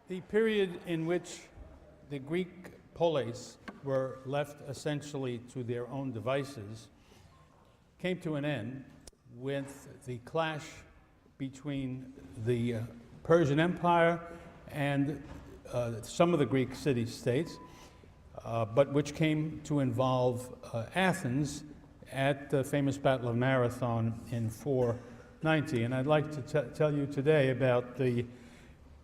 The period in which the Greek polis were left essentially to their own devices came to an end with the clash between the Persian Empire and some of the Greek city-states, but which came to involve Athens at the famous Battle of Marathon in 490. And I'd like to tell you today about the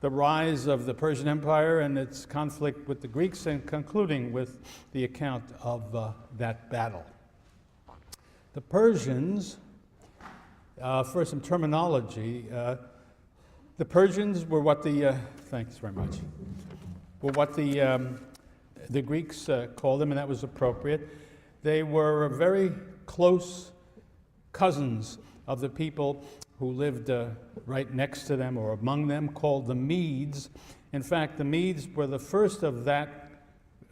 rise of the Persian Empire and its conflict with the Greeks, and concluding with the account of that battle. The Persians, for some terminology, the Persians were what the, thanks very much, were what the Greeks called them, and that was appropriate. They were very close cousins of the people who lived right next to them or among them, called the Medes. In fact, the Medes were the first of that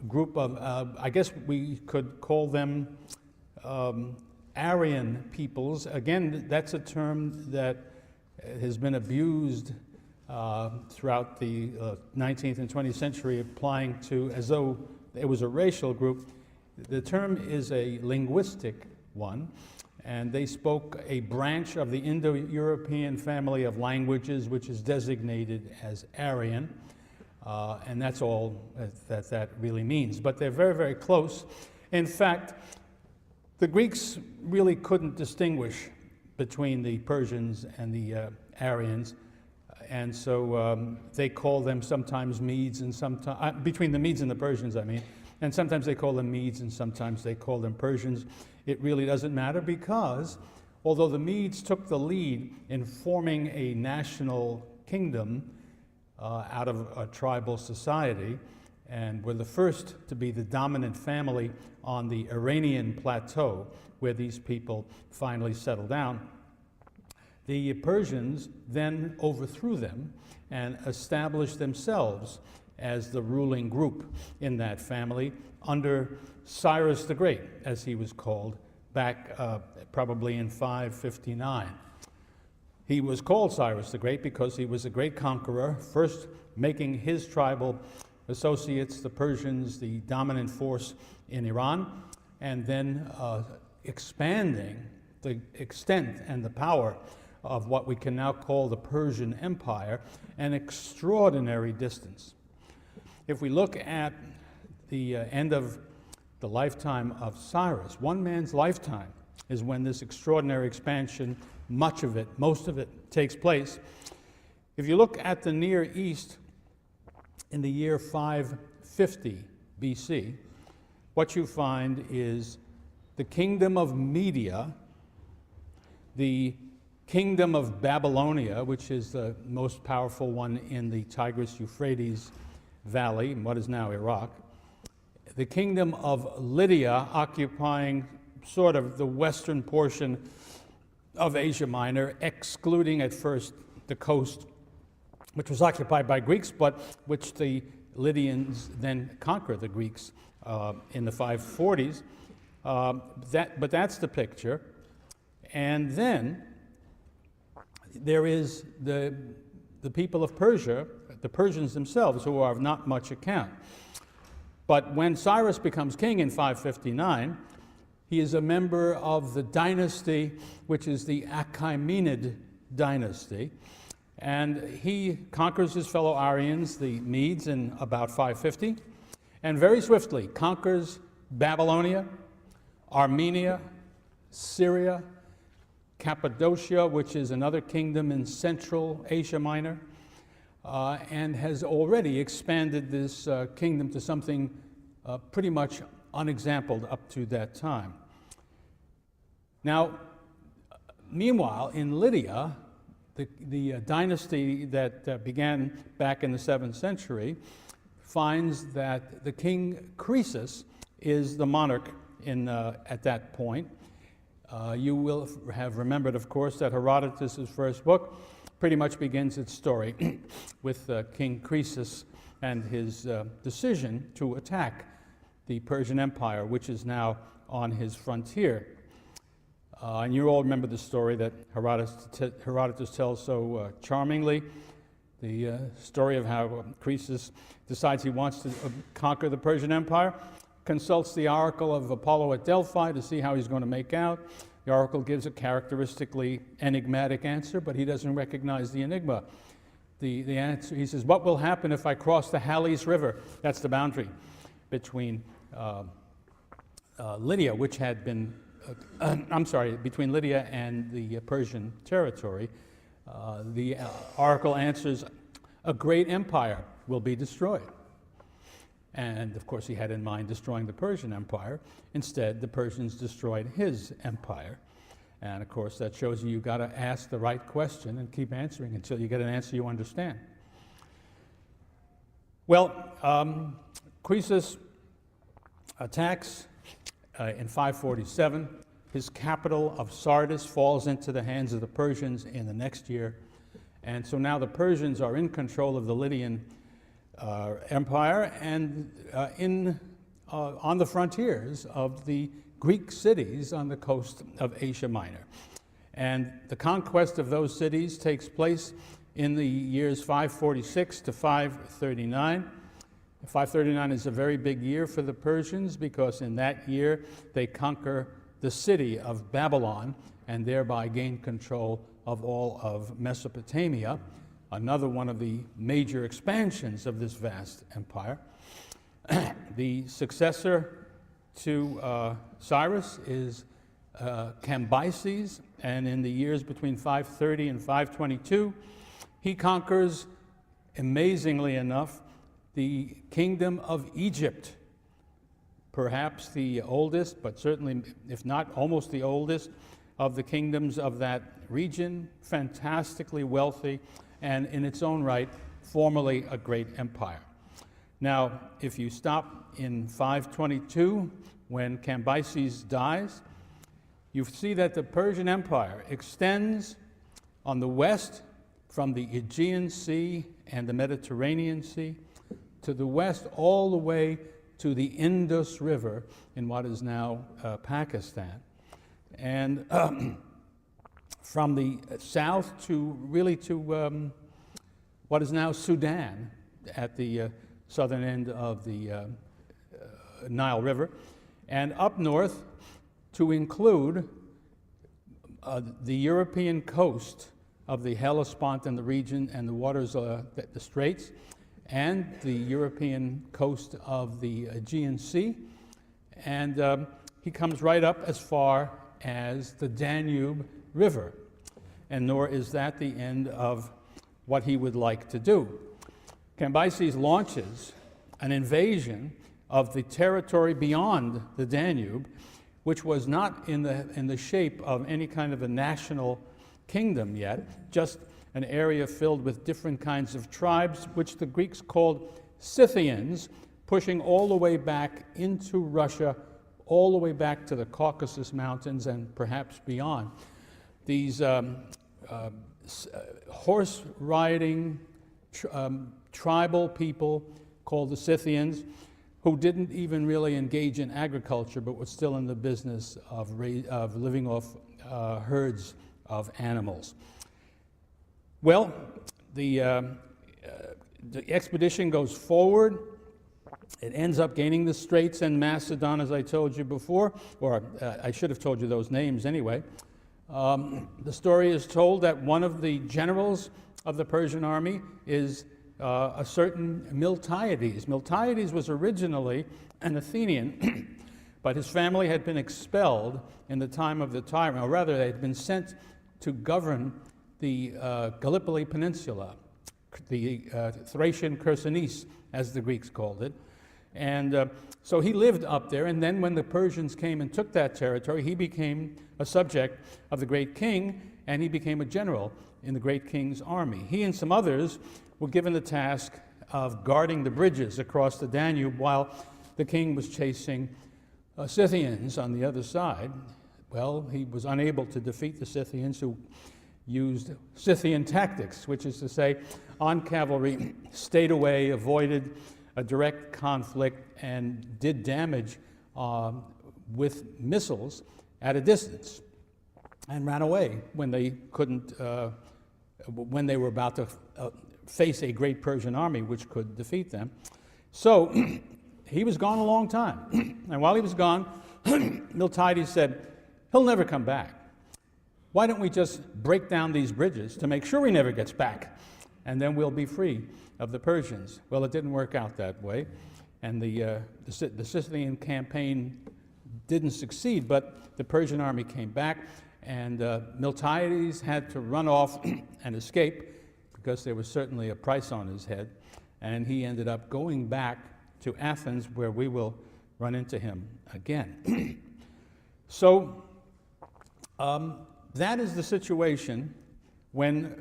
group of, I guess we could call them Aryan peoples. Again, that's a term that has been abused throughout the 19th and 20th century, applying to as though it was a racial group. The term is a linguistic one, and they spoke a branch of the Indo-European family of languages, which is designated as Aryan, and that's all that really means. But they're very, very close. In fact, the Greeks really couldn't distinguish between the Persians and the Aryans, and so they call them sometimes Medes, and sometimes between the Medes and the Persians, I mean, and sometimes they call them Medes and sometimes they call them Persians. It really doesn't matter, because although the Medes took the lead in forming a national kingdom out of a tribal society, and were the first to be the dominant family on the Iranian plateau, where these people finally settled down, the Persians then overthrew them and established themselves as the ruling group in that family under Cyrus the Great, as he was called, back probably in 559. He was called Cyrus the Great because he was a great conqueror, first making his tribal associates, the Persians, the dominant force in Iran, and then expanding the extent and the power of what we can now call the Persian Empire, an extraordinary distance. If we look at the end of the lifetime of Cyrus, one man's lifetime is when this extraordinary expansion, much of it, most of it, takes place. If you look at the Near East in the year 550 BC, what you find is the kingdom of Media, the kingdom of Babylonia, which is the most powerful one in the Tigris-Euphrates Valley, in what is now Iraq, the kingdom of Lydia, occupying sort of the western portion of Asia Minor, excluding at first the coast, which was occupied by Greeks, but which the Lydians then conquered the Greeks in the 540s. But that's the picture. And then there is the people of Persia, the Persians themselves, who are of not much account. But when Cyrus becomes king in 559, he is a member of the dynasty, which is the Achaemenid dynasty. And he conquers his fellow Aryans, the Medes, in about 550, and very swiftly conquers Babylonia, Armenia, Syria, Cappadocia, which is another kingdom in Central Asia Minor, and has already expanded this kingdom to something pretty much unexampled up to that time. Now, meanwhile, in Lydia, the dynasty that began back in the 7th century finds that the king Croesus is the monarch at that point. You will have remembered, of course, that Herodotus' first book pretty much begins its story with King Croesus and his decision to attack the Persian Empire, which is now on his frontier. And you all remember the story that Herodotus tells so charmingly. the story of how Croesus decides he wants to conquer the Persian Empire, consults the oracle of Apollo at Delphi to see how he's going to make out. The oracle gives a characteristically enigmatic answer, but he doesn't recognize the enigma. The answer, he says, what will happen if I cross the Halys River? That's the boundary between Lydia, which had been, between Lydia and the Persian territory. The oracle answers, a great empire will be destroyed. And of course he had in mind destroying the Persian Empire. Instead, the Persians destroyed his empire. And of course that shows you've got to ask the right question and keep answering until you get an answer you understand. Well, Croesus attacks in 547. His capital of Sardis falls into the hands of the Persians in the next year. And so now the Persians are in control of the Lydian empire and on the frontiers of the Greek cities on the coast of Asia Minor. And the conquest of those cities takes place in the years 546 to 539. 539 is a very big year for the Persians because in that year they conquer the city of Babylon and thereby gain control of all of Mesopotamia, another one of the major expansions of this vast empire. The successor to Cyrus is Cambyses, and in the years between 530 and 522, he conquers, amazingly enough, the kingdom of Egypt, perhaps the oldest, but certainly, if not almost the oldest, of the kingdoms of that region, fantastically wealthy, and in its own right, formerly a great empire. Now, if you stop in 522, when Cambyses dies, you see that the Persian Empire extends on the west from the Aegean Sea and the Mediterranean Sea to the west all the way to the Indus River in what is now Pakistan. And from the south to really to what is now Sudan at the southern end of the Nile River, and up north to include the European coast of the Hellespont and the region and the waters, the straits, and the European coast of the Aegean Sea. And he comes right up as far as the Danube River. And nor is that the end of what he would like to do. Cambyses launches an invasion of the territory beyond the Danube, which was not in the shape of any kind of a national kingdom yet, just an area filled with different kinds of tribes, which the Greeks called Scythians, pushing all the way back into Russia, all the way back to the Caucasus Mountains and perhaps beyond. These horse-riding tribal people called the Scythians, who didn't even really engage in agriculture, but were still in the business of living off herds of animals. Well, the expedition goes forward. It ends up gaining the straits and Macedon, as I told you before, or I should have told you those names anyway. The story is told that one of the generals of the Persian army is a certain Miltiades. Miltiades was originally an Athenian, but his family had been expelled in the time of the tyrant, or rather they had been sent to govern the Gallipoli Peninsula, the Thracian Chersonese, as the Greeks called it. And so he lived up there, and then when the Persians came and took that territory, he became a subject of the great king, and he became a general in the great king's army. He and some others were given the task of guarding the bridges across the Danube while the king was chasing Scythians on the other side. Well, he was unable to defeat the Scythians, who used Scythian tactics, which is to say, on cavalry, stayed away, avoided a direct conflict, and did damage with missiles at a distance, and ran away when they couldn't, when they were about to face a great Persian army which could defeat them. So he was gone a long time. And while he was gone, Miltiades said, he'll never come back. Why don't we just break down these bridges to make sure he never gets back? And then we'll be free of the Persians. Well, it didn't work out that way. And the Sicilian campaign didn't succeed, but the Persian army came back, and Miltiades had to run off and escape because there was certainly a price on his head. And he ended up going back to Athens, where we will run into him again. So that is the situation when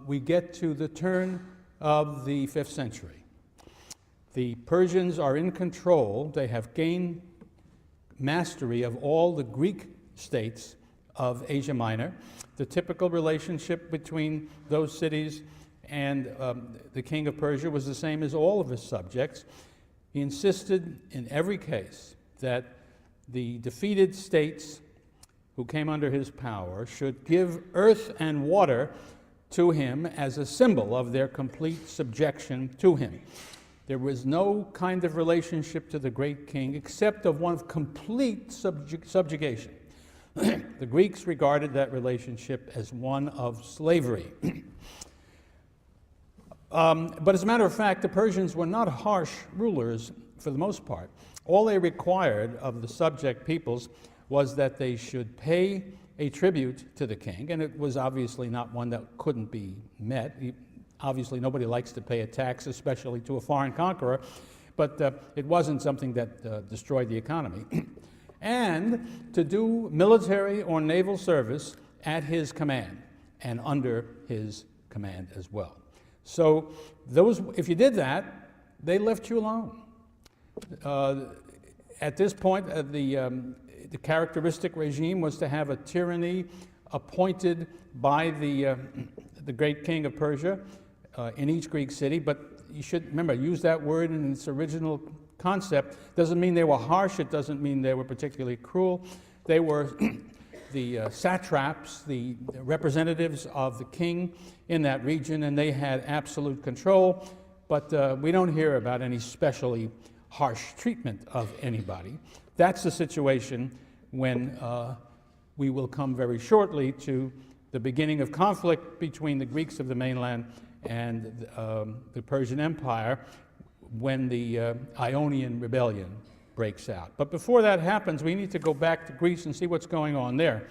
we get to the turn of the 5th century. The Persians are in control. They have gained mastery of all the Greek states of Asia Minor. The typical relationship between those cities and the king of Persia was the same as all of his subjects. He insisted in every case that the defeated states who came under his power should give earth and water to him as a symbol of their complete subjection to him. There was no kind of relationship to the great king except of one of complete subjugation. The Greeks regarded that relationship as one of slavery. But as a matter of fact, the Persians were not harsh rulers for the most part. All they required of the subject peoples was that they should pay a tribute to the king, and it was obviously not one that couldn't be met. Obviously, nobody likes to pay a tax, especially to a foreign conqueror, but it wasn't something that destroyed the economy. And to do military or naval service at his command and under his command as well. So if you did that, they left you alone. At this point, the characteristic regime was to have a tyranny appointed by the great king of Persia in each Greek city, but you should remember, use that word in its original concept. Doesn't mean they were harsh, it doesn't mean they were particularly cruel. They were the satraps, the representatives of the king in that region, and they had absolute control, but we don't hear about any specially harsh treatment of anybody. That's the situation when we will come very shortly to the beginning of conflict between the Greeks of the mainland and the Persian Empire when the Ionian Rebellion breaks out. But before that happens, we need to go back to Greece and see what's going on there.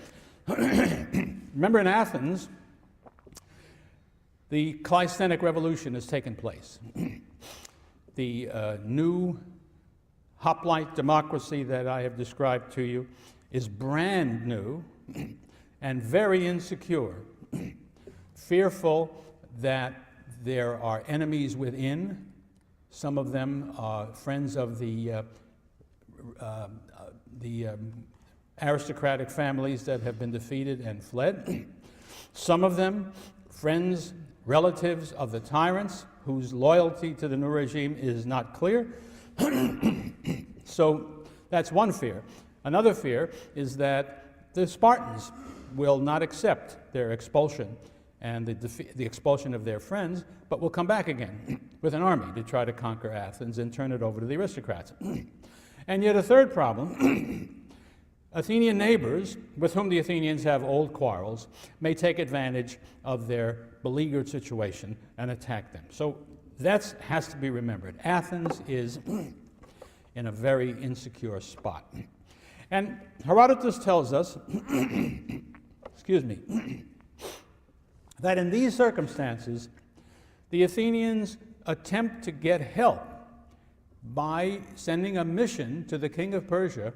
Remember, in Athens, the Cleisthenic Revolution has taken place. The new hoplite democracy that I have described to you is brand new and very insecure, fearful that there are enemies within. Some of them are friends of the aristocratic families that have been defeated and fled. Some of them friends, relatives of the tyrants whose loyalty to the new regime is not clear. So that's one fear. Another fear is that the Spartans will not accept their expulsion and the expulsion of their friends, but will come back again with an army to try to conquer Athens and turn it over to the aristocrats. And yet a third problem, Athenian neighbors, with whom the Athenians have old quarrels, may take advantage of their beleaguered situation and attack them. So that has to be remembered. Athens is in a very insecure spot. And Herodotus tells us, excuse me, that in these circumstances, the Athenians attempt to get help by sending a mission to the king of Persia,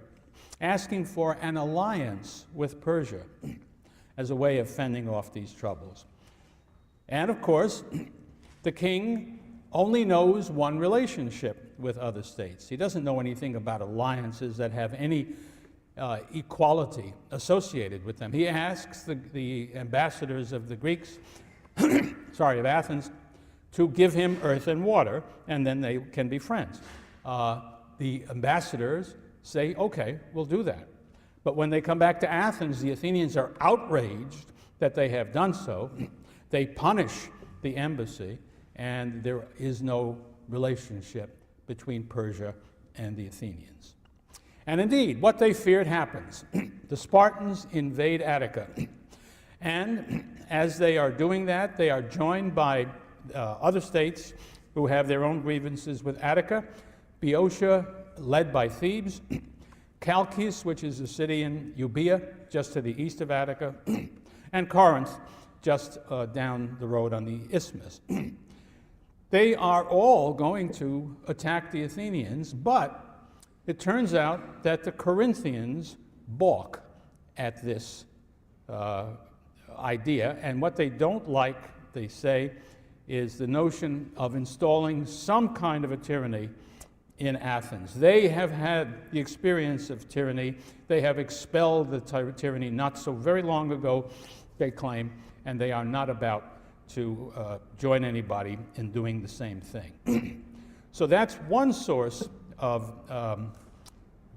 asking for an alliance with Persia as a way of fending off these troubles. And of course, the king only knows one relationship with other states. He doesn't know anything about alliances that have any equality associated with them. He asks the ambassadors of the Greeks, of Athens, to give him earth and water, and then they can be friends. The ambassadors say, okay, we'll do that. But when they come back to Athens, the Athenians are outraged that they have done so. They punish the embassy, and there is no relationship between Persia and the Athenians. And indeed, what they feared happens. The Spartans invade Attica, and as they are doing that, they are joined by other states who have their own grievances with Attica, Boeotia, led by Thebes, Chalcis, which is a city in Euboea, just to the east of Attica, and Corinth, just down the road on the isthmus. They are all going to attack the Athenians, but it turns out that the Corinthians balk at this idea, and what they don't like, they say, is the notion of installing some kind of a tyranny in Athens. They have had the experience of tyranny. They have expelled the tyranny not so very long ago, they claim, and they are not about to join anybody in doing the same thing. So that's one source of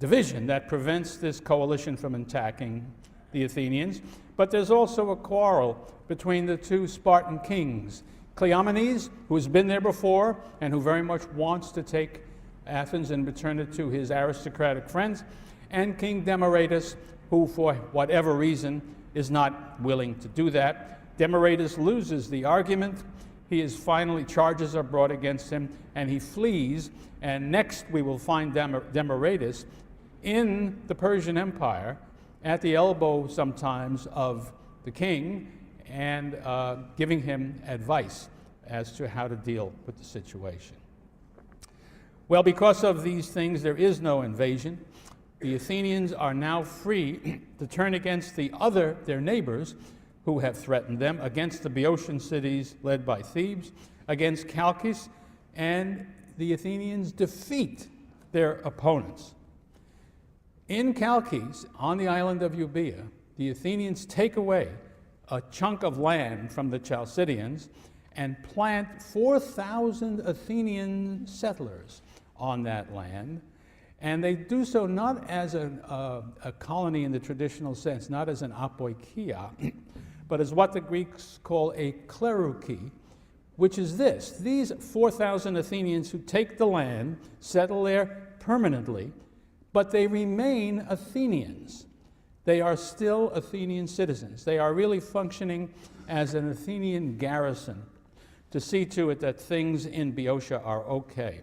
division that prevents this coalition from attacking the Athenians. But there's also a quarrel between the two Spartan kings, Cleomenes, who has been there before and who very much wants to take Athens and return it to his aristocratic friends, and King Demaratus, who for whatever reason is not willing to do that. Demaratus loses the argument. He is finally, charges are brought against him, and he flees. And next we will find Demaratus in the Persian Empire, at the elbow sometimes of the king, and giving him advice as to how to deal with the situation. Well, because of these things, there is no invasion. The Athenians are now free to turn against their neighbors who have threatened them, against the Boeotian cities led by Thebes, against Chalcis, and the Athenians defeat their opponents. In Chalcis, on the island of Euboea, the Athenians take away a chunk of land from the Chalcidians and plant 4,000 Athenian settlers on that land. And they do so not as a colony in the traditional sense, not as an apoikia, but as what the Greeks call a klerouki, which is this. These 4,000 Athenians who take the land, settle there permanently, but they remain Athenians. They are still Athenian citizens. They are really functioning as an Athenian garrison to see to it that things in Boeotia are okay.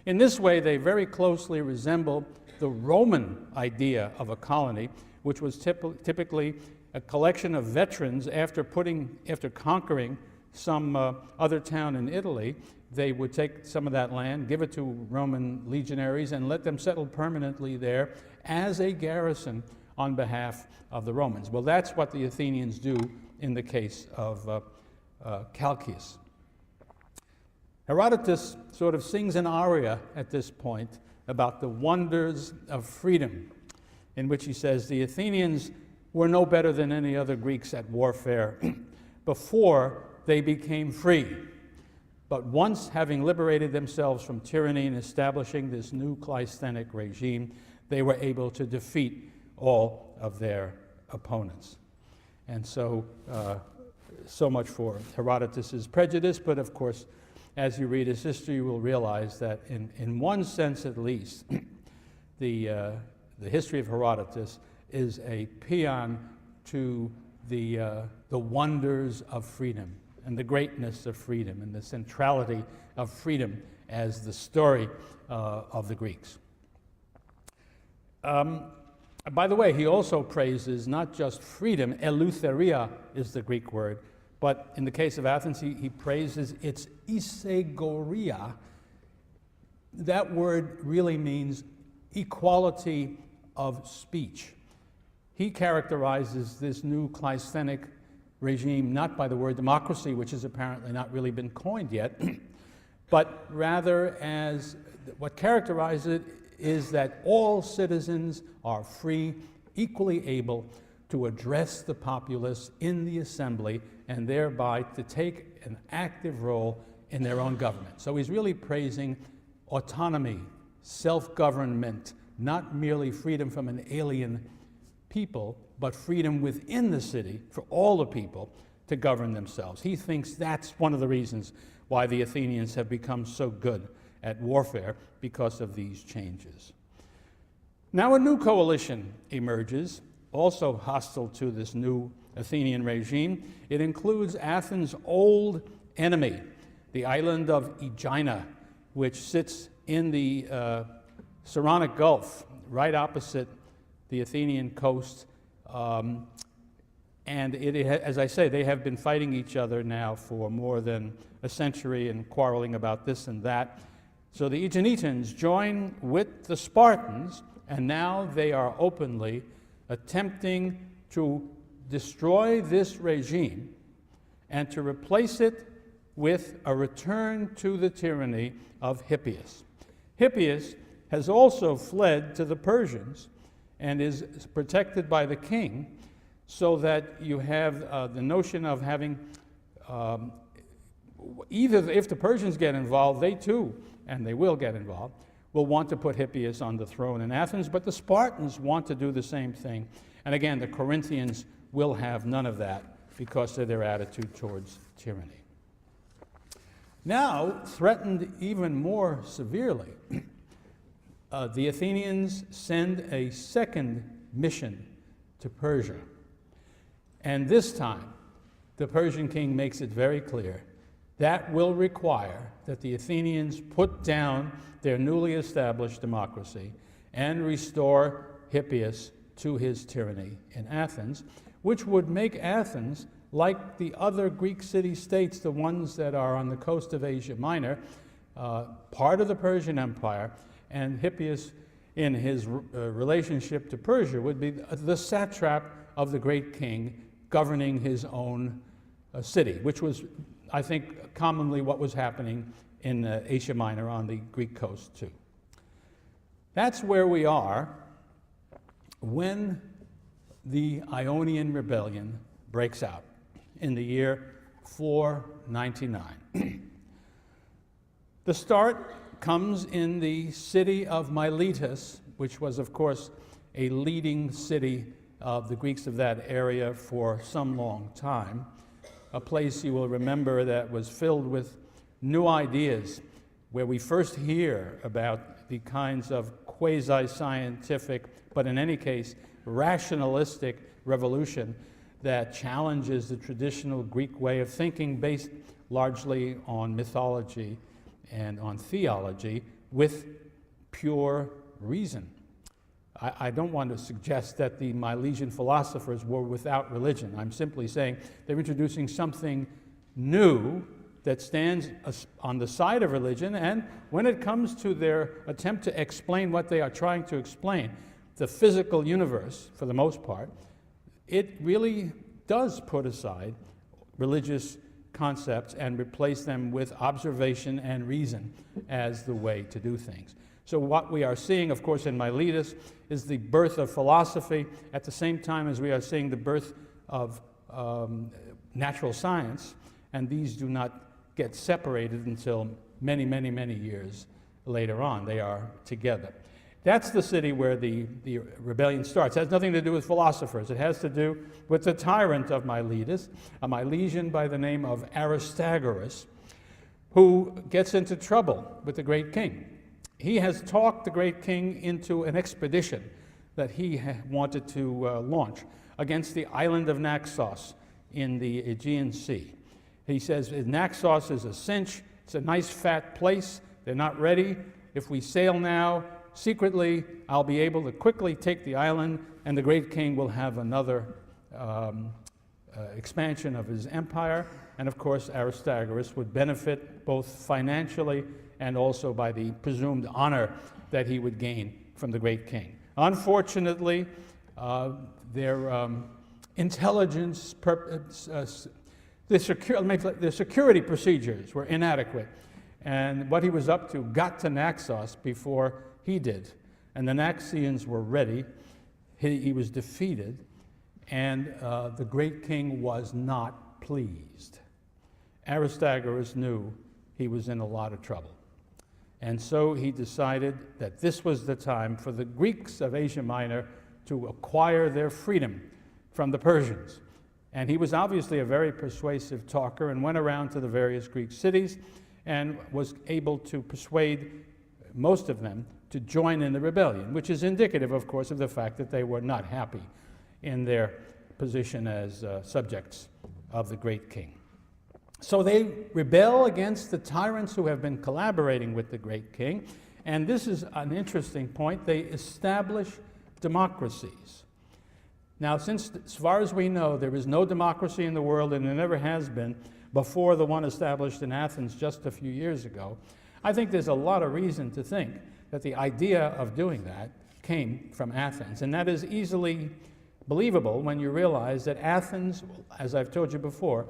In this way, they very closely resemble the Roman idea of a colony, which was typically a collection of veterans after conquering some other town in Italy. They would take some of that land, give it to Roman legionaries, and let them settle permanently there as a garrison on behalf of the Romans. Well, that's what the Athenians do in the case of Chalcis. Herodotus sort of sings an aria at this point about the wonders of freedom, in which he says the Athenians were no better than any other Greeks at warfare before they became free. But once having liberated themselves from tyranny and establishing this new Cleisthenic regime, they were able to defeat all of their opponents. And so, so much for Herodotus's prejudice, but of course, as you read his history, you will realize that in one sense at least, the history of Herodotus is a paean to the wonders of freedom and the greatness of freedom and the centrality of freedom as the story of the Greeks. By the way, he also praises not just freedom, eleutheria is the Greek word, but in the case of Athens, he praises its isegoria. That word really means equality of speech. He characterizes this new Cleisthenic regime not by the word democracy, which has apparently not really been coined yet, but rather as what characterizes it is that all citizens are free, equally able to address the populace in the assembly and thereby to take an active role in their own government. So he's really praising autonomy, self-government, not merely freedom from an alien people, but freedom within the city for all the people to govern themselves. He thinks that's one of the reasons why the Athenians have become so good at warfare because of these changes. Now a new coalition emerges, also hostile to this new Athenian regime. It includes Athens' old enemy, the island of Aegina, which sits in the Saronic Gulf, right opposite the Athenian coast. And as I say, they have been fighting each other now for more than a century and quarreling about this and that. So the Aeginetans join with the Spartans, and now they are openly attempting to destroy this regime and to replace it with a return to the tyranny of Hippias. Hippias has also fled to the Persians and is protected by the king, so that you have the notion of having either, if the Persians get involved, they too, and they will get involved, will want to put Hippias on the throne in Athens, but the Spartans want to do the same thing. And again, the Corinthians will have none of that because of their attitude towards tyranny. Now, threatened even more severely, the Athenians send a second mission to Persia. And this time, the Persian king makes it very clear that will require that the Athenians put down their newly established democracy and restore Hippias to his tyranny in Athens, which would make Athens, like the other Greek city-states, the ones that are on the coast of Asia Minor, part of the Persian Empire, and Hippias, in his relationship to Persia, would be the satrap of the great king governing his own city, which was, I think, commonly what was happening in Asia Minor on the Greek coast too. That's where we are when the Ionian Rebellion breaks out in the year 499. The start comes in the city of Miletus, which was, of course, a leading city of the Greeks of that area for some long time, a place you will remember that was filled with new ideas, where we first hear about the kinds of quasi-scientific, but in any case, rationalistic revolution that challenges the traditional Greek way of thinking based largely on mythology and on theology with pure reason. I don't want to suggest that the Milesian philosophers were without religion. I'm simply saying they're introducing something new that stands on the side of religion, and when it comes to their attempt to explain what they are trying to explain, the physical universe, for the most part, it really does put aside religious concepts and replace them with observation and reason as the way to do things. So what we are seeing, of course, in Miletus is the birth of philosophy at the same time as we are seeing the birth of natural science, and these do not get separated until many, many, many years later on. They are together. That's the city where the rebellion starts. It has nothing to do with philosophers. It has to do with the tyrant of Miletus, a Milesian by the name of Aristagoras, who gets into trouble with the great king. He has talked the great king into an expedition that he wanted to launch against the island of Naxos in the Aegean Sea. He says Naxos is a cinch, it's a nice fat place, they're not ready. If we sail now, secretly, I'll be able to quickly take the island, and the great king will have another expansion of his empire. And of course, Aristagoras would benefit both financially and also by the presumed honor that he would gain from the great king. Unfortunately, their intelligence, the security procedures were inadequate, and what he was up to got to Naxos before he did. And the Naxians were ready. He was defeated, and the great king was not pleased. Aristagoras knew he was in a lot of trouble. And so he decided that this was the time for the Greeks of Asia Minor to acquire their freedom from the Persians. And he was obviously a very persuasive talker and went around to the various Greek cities and was able to persuade most of them to join in the rebellion, which is indicative, of course, of the fact that they were not happy in their position as subjects of the great king. So they rebel against the tyrants who have been collaborating with the great king, and this is an interesting point. They establish democracies. Now, since, as far as we know, there is no democracy in the world, and there never has been before the one established in Athens just a few years ago, I think there's a lot of reason to think that the idea of doing that came from Athens. And that is easily believable when you realize that Athens, as I've told you before,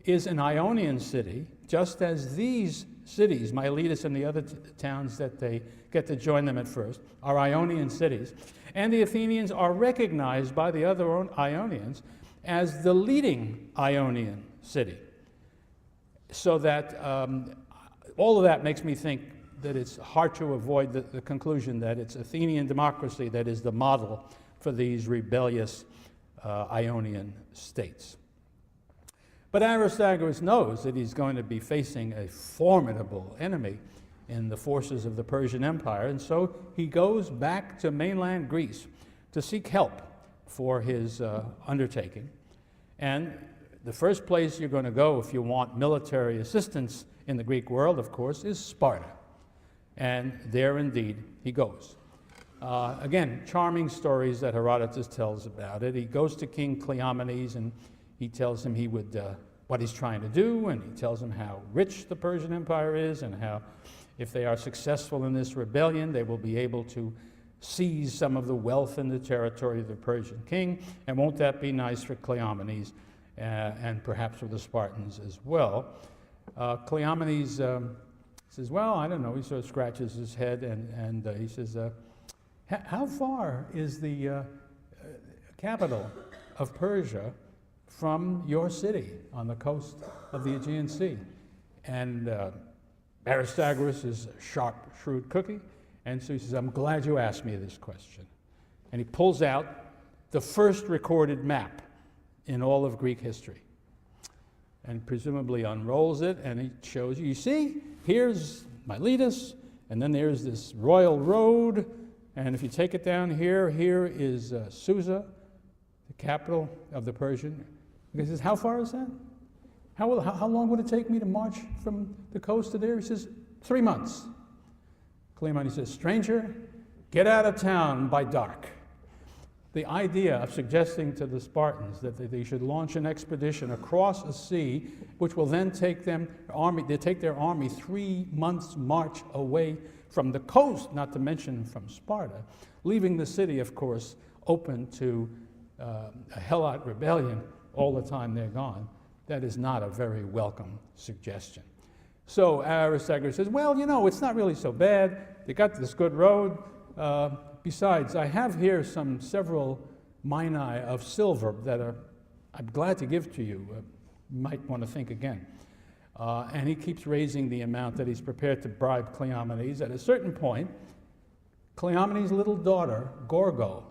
is an Ionian city, just as these cities, Miletus and the other towns that they get to join them at first, are Ionian cities. And the Athenians are recognized by the other Ionians as the leading Ionian city. So that all of that makes me think that it's hard to avoid the conclusion that it's Athenian democracy that is the model for these rebellious Ionian states. But Aristogamus knows that he's going to be facing a formidable enemy in the forces of the Persian Empire, and so he goes back to mainland Greece to seek help for his undertaking. And the first place you're going to go if you want military assistance in the Greek world, of course, is Sparta. And there indeed he goes. Again, charming stories that Herodotus tells about it. He goes to King Cleomenes and he tells him he would, what he's trying to do, and he tells him how rich the Persian Empire is and how if they are successful in this rebellion, they will be able to seize some of the wealth and the territory of the Persian king. And won't that be nice for Cleomenes and perhaps for the Spartans as well? Cleomenes says, well, I don't know. He sort of scratches his head and he says, how far is the capital of Persia from your city on the coast of the Aegean Sea? And Aristogamus is a sharp, shrewd cookie, and so he says, I'm glad you asked me this question. And he pulls out the first recorded map in all of Greek history, and presumably unrolls it, and he shows you see, here's Miletus, and then there's this royal road, and if you take it down here, here is Susa, the capital of the Persian. He says, how far is that? How long would it take me to march from the coast to there? He says, 3 months. Cleomenes says, stranger, get out of town by dark. The idea of suggesting to the Spartans that they should launch an expedition across a sea, which will then take their army 3 months' march away from the coast, not to mention from Sparta, leaving the city, of course, open to a Helot rebellion all the time they're gone. That is not a very welcome suggestion. So Aristogamus says, well, you know, it's not really so bad. They got this good road. Besides, I have here several minae of silver that I'm glad to give to you. You might want to think again. And he keeps raising the amount that he's prepared to bribe Cleomenes. At a certain point, Cleomenes' little daughter, Gorgo,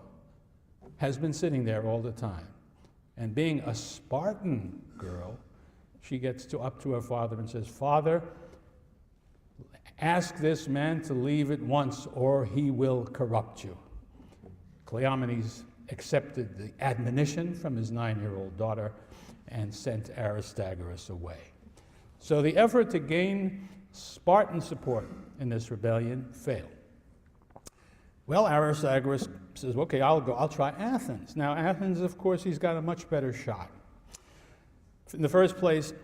has been sitting there all the time. And being a Spartan girl, she gets up to her father and says, Father, ask this man to leave at once or he will corrupt you. Cleomenes accepted the admonition from his 9-year-old daughter and sent Aristogamus away. So the effort to gain Spartan support in this rebellion failed. Well, Aristogamus says, okay, I'll try Athens. Now, Athens, of course, he's got a much better shot. In the first place,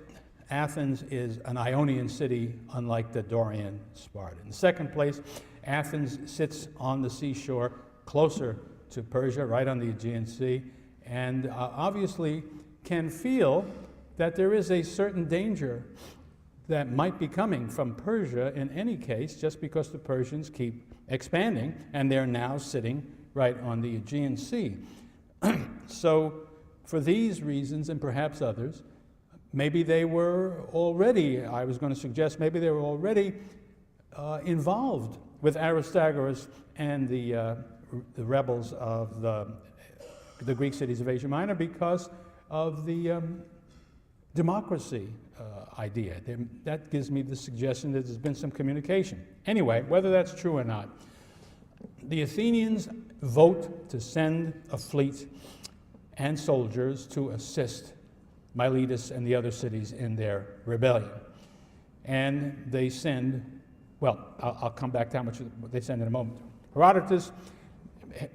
Athens is an Ionian city, unlike the Dorian Sparta. In the second place, Athens sits on the seashore closer to Persia, right on the Aegean Sea, and obviously can feel that there is a certain danger that might be coming from Persia in any case, just because the Persians keep expanding, and they're now sitting right on the Aegean Sea. So for these reasons, and perhaps others, maybe they were already, I was going to suggest, maybe they were already involved with Aristogamus and the rebels of the Greek cities of Asia Minor, because of the democracy idea. That gives me the suggestion that there's been some communication. Anyway, whether that's true or not, the Athenians vote to send a fleet and soldiers to assist Miletus and the other cities in their rebellion. And they send, well, I'll come back to how much they send in a moment. Herodotus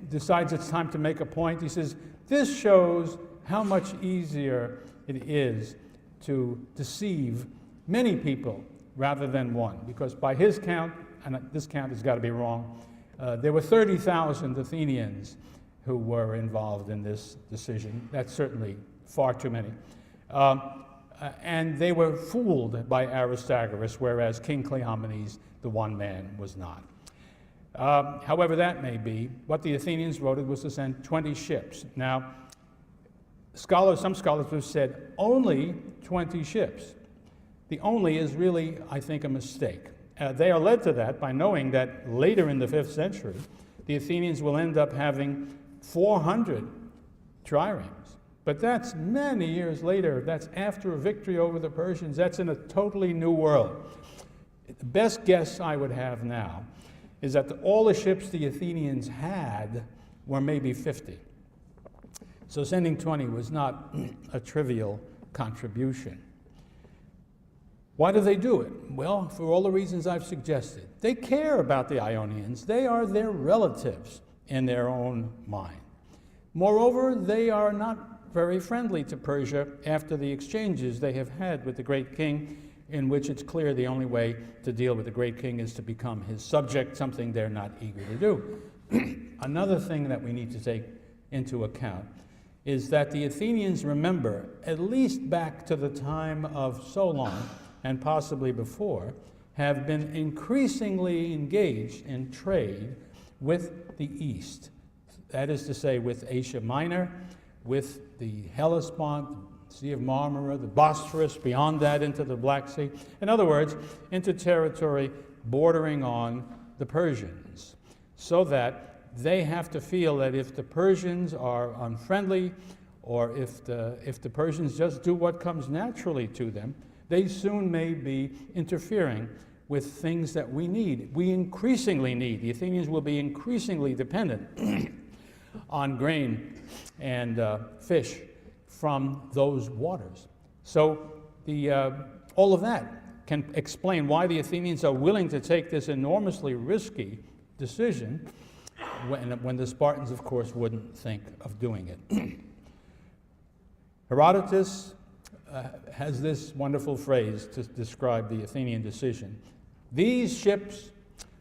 decides it's time to make a point. He says, this shows how much easier it is to deceive many people rather than one. Because by his count, and this count has got to be wrong, there were 30,000 Athenians who were involved in this decision. That's certainly far too many. And they were fooled by Aristagoras, whereas King Cleomenes, the one man, was not. However that may be, what the Athenians voted was to send 20 ships. Now, some scholars have said only 20 ships. The only is really, I think, a mistake. They are led to that by knowing that later in the 5th century, the Athenians will end up having 400 triremes. But that's many years later. That's after a victory over the Persians. That's in a totally new world. The best guess I would have now is that all the ships the Athenians had were maybe 50. So sending 20 was not a trivial contribution. Why do they do it? Well, for all the reasons I've suggested. They care about the Ionians. They are their relatives in their own mind. Moreover, they are not very friendly to Persia after the exchanges they have had with the great king, in which it's clear the only way to deal with the great king is to become his subject, something they're not eager to do. Another thing that we need to take into account is that the Athenians remember, at least back to the time of Solon, and possibly before, have been increasingly engaged in trade with the East. That is to say, with Asia Minor, with the Hellespont, Sea of Marmara, the Bosphorus, beyond that into the Black Sea. In other words, into territory bordering on the Persians, so that they have to feel that if the Persians are unfriendly, or if the Persians just do what comes naturally to them, they soon may be interfering with things that we need. We increasingly need. The Athenians will be increasingly dependent on grain and fish from those waters. So all of that can explain why the Athenians are willing to take this enormously risky decision when the Spartans, of course, wouldn't think of doing it. Herodotus has this wonderful phrase to describe the Athenian decision. These ships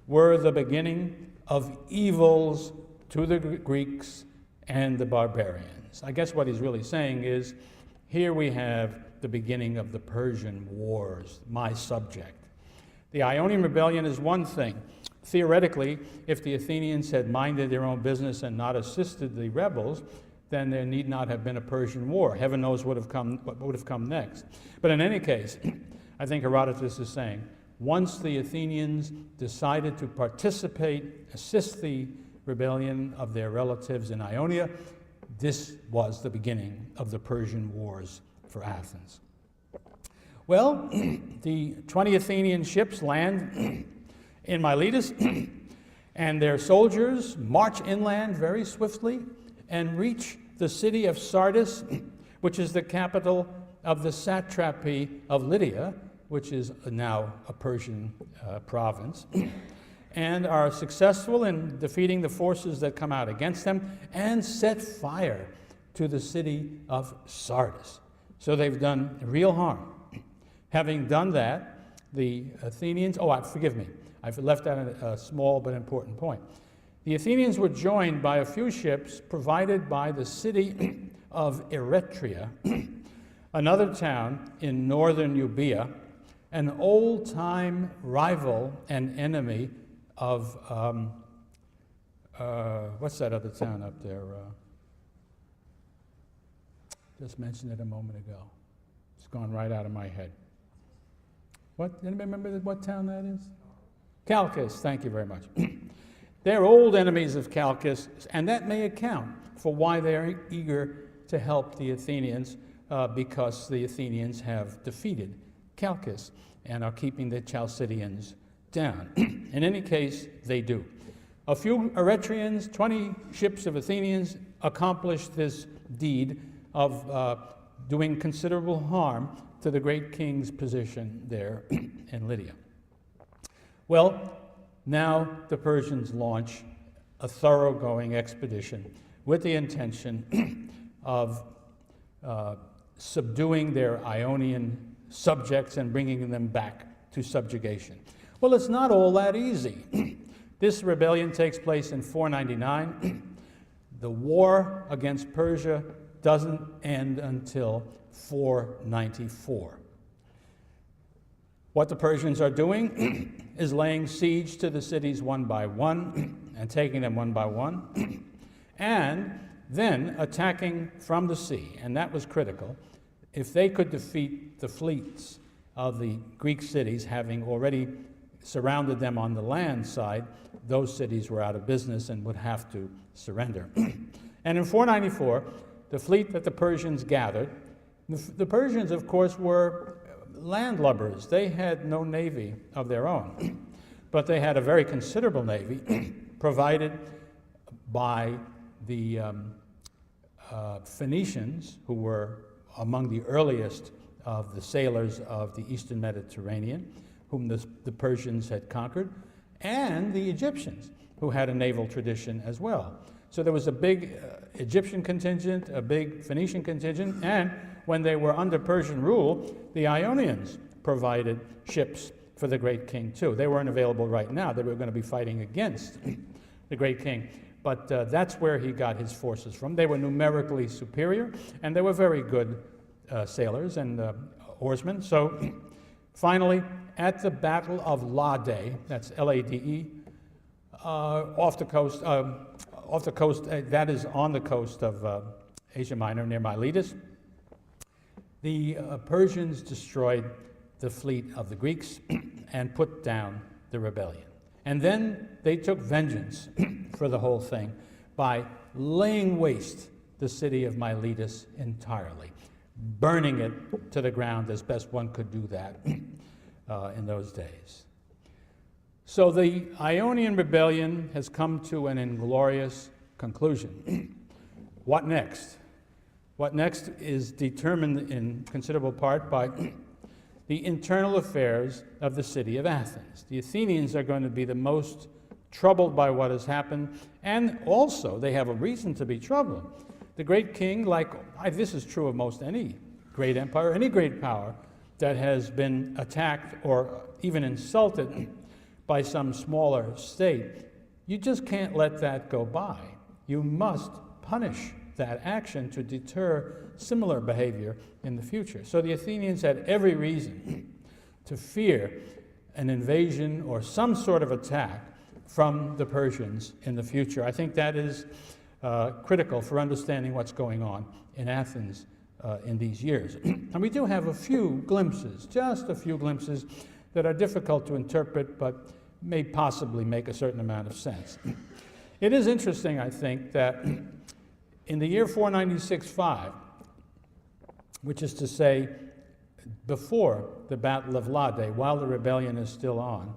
were the beginning of evils to the Greeks and the barbarians. I guess what he's really saying is, here we have the beginning of the Persian wars, my subject. The Ionian rebellion is one thing. Theoretically, if the Athenians had minded their own business and not assisted the rebels, then there need not have been a Persian war. Heaven knows what would have come next. But in any case, I think Herodotus is saying, once the Athenians decided to participate, assist the rebellion of their relatives in Ionia, this was the beginning of the Persian wars for Athens. Well, the 20 Athenian ships land in Miletus, and their soldiers march inland very swiftly and reach the city of Sardis, which is the capital of the satrapy of Lydia, which is now a Persian province, and are successful in defeating the forces that come out against them and set fire to the city of Sardis. So they've done real harm. Having done that, the Athenians, forgive me, I've left out a small but important point. The Athenians were joined by a few ships provided by the city of Eretria, another town in northern Euboea, an old-time rival and enemy of, what's that other town up there? Just mentioned it a moment ago. It's gone right out of my head. What? Anybody remember what town that is? Chalcis, thank you very much. They're old enemies of Chalcis, and that may account for why they're eager to help the Athenians, because the Athenians have defeated Chalcis and are keeping the Chalcidians down. In any case, they do. A few Eretrians, 20 ships of Athenians accomplished this deed of doing considerable harm to the great king's position there in Lydia. Well, now the Persians launch a thoroughgoing expedition with the intention of subduing their Ionian subjects and bringing them back to subjugation. Well, it's not all that easy. This rebellion takes place in 499. The war against Persia doesn't end until 494. What the Persians are doing is laying siege to the cities one by one and taking them one by one, and then attacking from the sea, and that was critical. If they could defeat the fleets of the Greek cities, having already surrounded them on the land side, those cities were out of business and would have to surrender. And in 494, the fleet that the Persians gathered, the Persians, of course, were landlubbers. They had no navy of their own, but they had a very considerable navy provided by the Phoenicians, who were among the earliest of the sailors of the Eastern Mediterranean, whom the Persians had conquered, and the Egyptians, who had a naval tradition as well. So there was a big Egyptian contingent, a big Phoenician contingent, and when they were under Persian rule, the Ionians provided ships for the great king too. They weren't available right now. They were going to be fighting against the great king. But that's where he got his forces from. They were numerically superior, and they were very good sailors and oarsmen. So finally, at the Battle of Lade, that's Lade, off the coast, that is on the coast of Asia Minor near Miletus, the Persians destroyed the fleet of the Greeks and put down the rebellion. And then they took vengeance for the whole thing by laying waste the city of Miletus entirely, burning it to the ground as best one could do that in those days. So the Ionian rebellion has come to an inglorious conclusion. What next? What next is determined in considerable part by the internal affairs of the city of Athens. The Athenians are going to be the most troubled by what has happened, and also they have a reason to be troubled. The great king, this is true of most any great empire, any great power that has been attacked or even insulted by some smaller state, you just can't let that go by. You must punish that action to deter similar behavior in the future. So the Athenians had every reason to fear an invasion or some sort of attack from the Persians in the future. I think that is critical for understanding what's going on in Athens in these years. And we do have a few glimpses, just a few glimpses, that are difficult to interpret but may possibly make a certain amount of sense. It is interesting, I think, that in the year 496-5, which is to say before the Battle of Lade, while the rebellion is still on,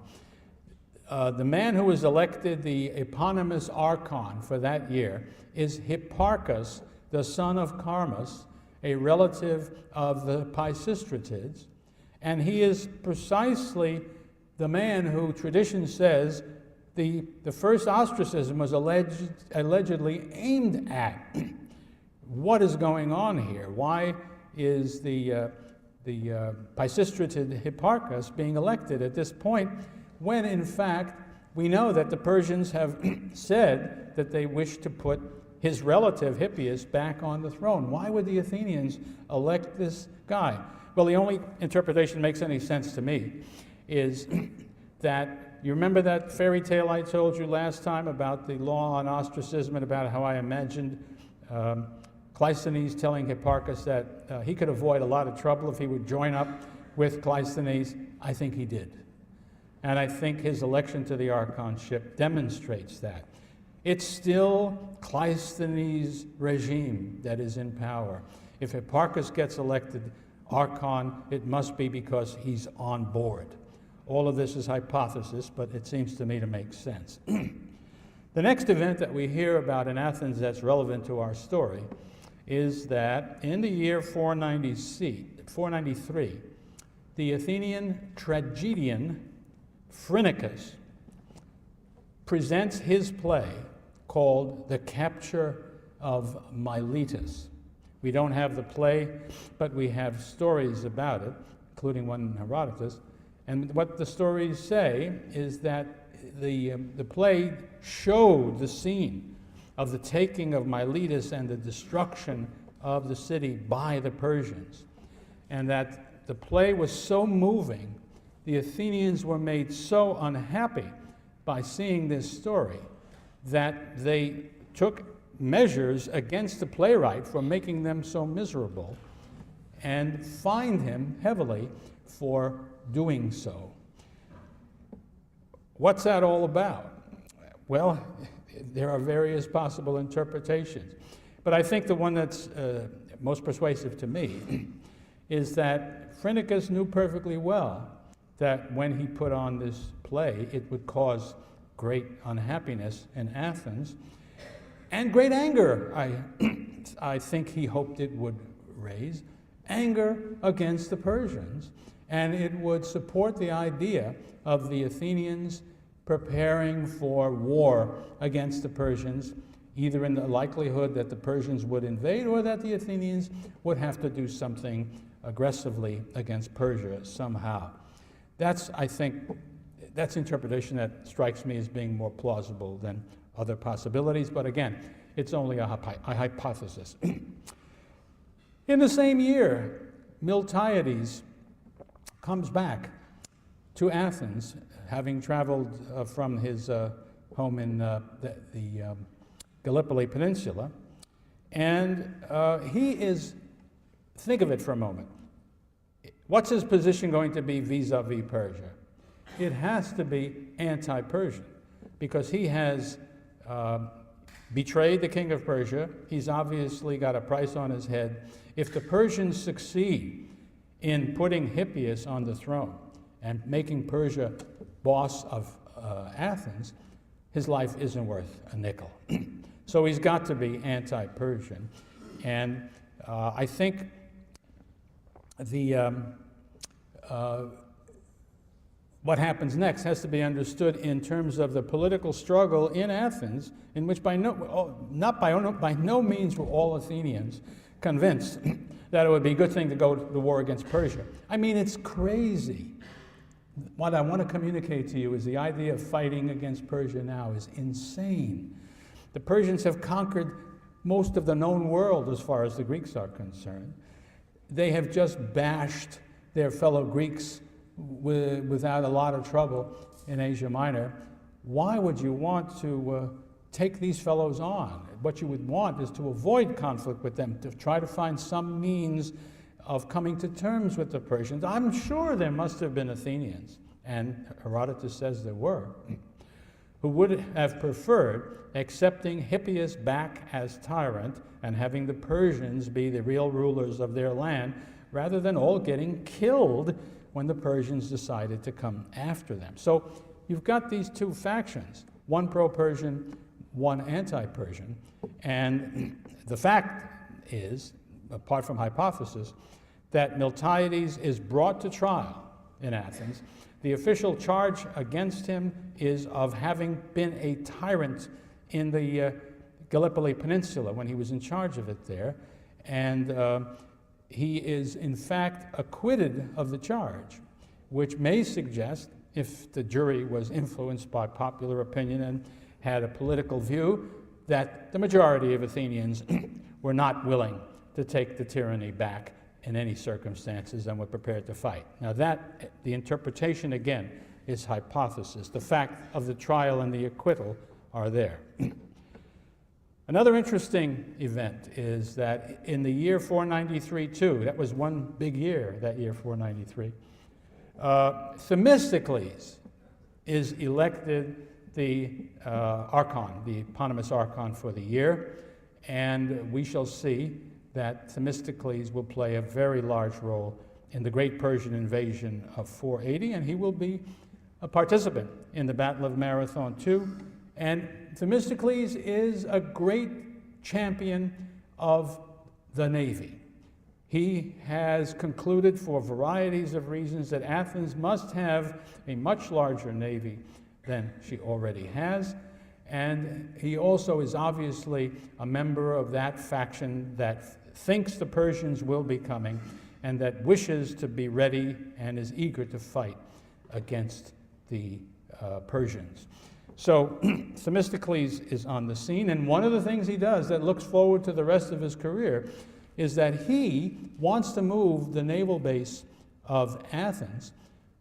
the man who was elected the eponymous archon for that year is Hipparchus, the son of Carmus, a relative of the Pisistratids, and he is precisely the man who tradition says the first ostracism was allegedly aimed at. What is going on here? Why is the Pisistratid Hipparchus being elected at this point, when in fact we know that the Persians have said that they wish to put his relative Hippias back on the throne? Why would the Athenians elect this guy? Well, the only interpretation that makes any sense to me is that, you remember that fairy tale I told you last time about the law on ostracism and about how I imagined Cleisthenes telling Hipparchus that he could avoid a lot of trouble if he would join up with Cleisthenes? I think he did. And I think his election to the archonship demonstrates that. It's still Cleisthenes' regime that is in power. If Hipparchus gets elected archon, it must be because he's on board. All of this is hypothesis, but it seems to me to make sense. The next event that we hear about in Athens that's relevant to our story is that in the year 493, the Athenian tragedian Phrynichus presents his play called The Capture of Miletus. We don't have the play, but we have stories about it, including one in Herodotus. And what the stories say is that the play showed the scene of the taking of Miletus and the destruction of the city by the Persians. And that the play was so moving, the Athenians were made so unhappy by seeing this story that they took measures against the playwright for making them so miserable and fined him heavily for doing so. What's that all about? Well, there are various possible interpretations. But I think the one that's most persuasive to me is that Phrynichus knew perfectly well that when he put on this play, it would cause great unhappiness in Athens and great anger. I think he hoped it would raise anger against the Persians, and it would support the idea of the Athenians preparing for war against the Persians, either in the likelihood that the Persians would invade or that the Athenians would have to do something aggressively against Persia somehow. I think, that's interpretation that strikes me as being more plausible than other possibilities, but again, it's only a hypothesis. In the same year, Miltiades comes back to Athens, having traveled from his home in the Gallipoli Peninsula, and he is, think of it for a moment, what's his position going to be vis-a-vis Persia? It has to be anti-Persian, because he has betrayed the king of Persia. He's obviously got a price on his head. If the Persians succeed in putting Hippias on the throne and making Persia boss of Athens, his life isn't worth a nickel. So he's got to be anti-Persian. And I think what happens next has to be understood in terms of the political struggle in Athens, in which by no means were all Athenians convinced that it would be a good thing to go to war against Persia. I mean, it's crazy. What I want to communicate to you is the idea of fighting against Persia now is insane. The Persians have conquered most of the known world as far as the Greeks are concerned. They have just bashed their fellow Greeks without a lot of trouble in Asia Minor. Why would you want to take these fellows on? What you would want is to avoid conflict with them, to try to find some means of coming to terms with the Persians. I'm sure there must have been Athenians, and Herodotus says there were, who would have preferred accepting Hippias back as tyrant and having the Persians be the real rulers of their land, rather than all getting killed when the Persians decided to come after them. So you've got these two factions, one pro-Persian, one anti-Persian, and the fact is, apart from hypothesis, that Miltiades is brought to trial in Athens. The official charge against him is of having been a tyrant in the Gallipoli Peninsula when he was in charge of it there, and he is in fact acquitted of the charge, which may suggest, if the jury was influenced by popular opinion and had a political view, that the majority of Athenians were not willing to take the tyranny back in any circumstances and were prepared to fight. Now that, the interpretation again, is hypothesis. The fact of the trial and the acquittal are there. Another interesting event is that in the year 493 too, that was one big year, that year 493, Themistocles is elected the archon, the eponymous archon for the year, and we shall see that Themistocles will play a very large role in the Great Persian invasion of 480, and he will be a participant in the Battle of Marathon too. And Themistocles is a great champion of the navy. He has concluded, for varieties of reasons, that Athens must have a much larger navy than she already has. And he also is obviously a member of that faction that thinks the Persians will be coming and that wishes to be ready and is eager to fight against the Persians. So Themistocles is on the scene, and one of the things he does that looks forward to the rest of his career is that he wants to move the naval base of Athens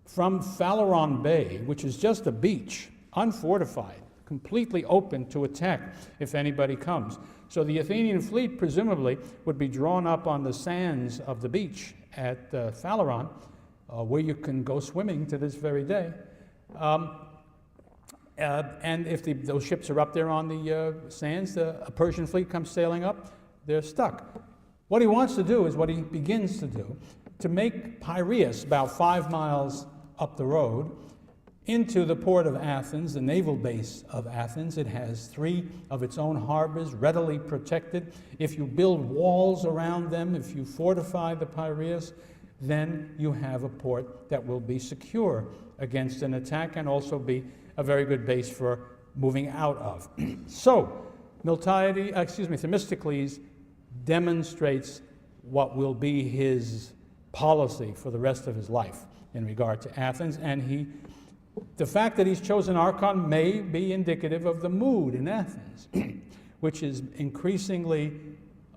from Phaleron Bay, which is just a beach, unfortified, completely open to attack if anybody comes. So the Athenian fleet presumably would be drawn up on the sands of the beach at Phaleron, where you can go swimming to this very day. And if those ships are up there on the sands, a Persian fleet comes sailing up, they're stuck. What he wants to do is what he begins to do, to make Piraeus, about 5 miles up the road, into the port of Athens, the naval base of Athens. It has 3 of its own harbors, readily protected. If you build walls around them, if you fortify the Piraeus, then you have a port that will be secure against an attack and also be a very good base for moving out of. So, Themistocles demonstrates what will be his policy for the rest of his life in regard to Athens, and the fact that he's chosen Archon may be indicative of the mood in Athens, which is increasingly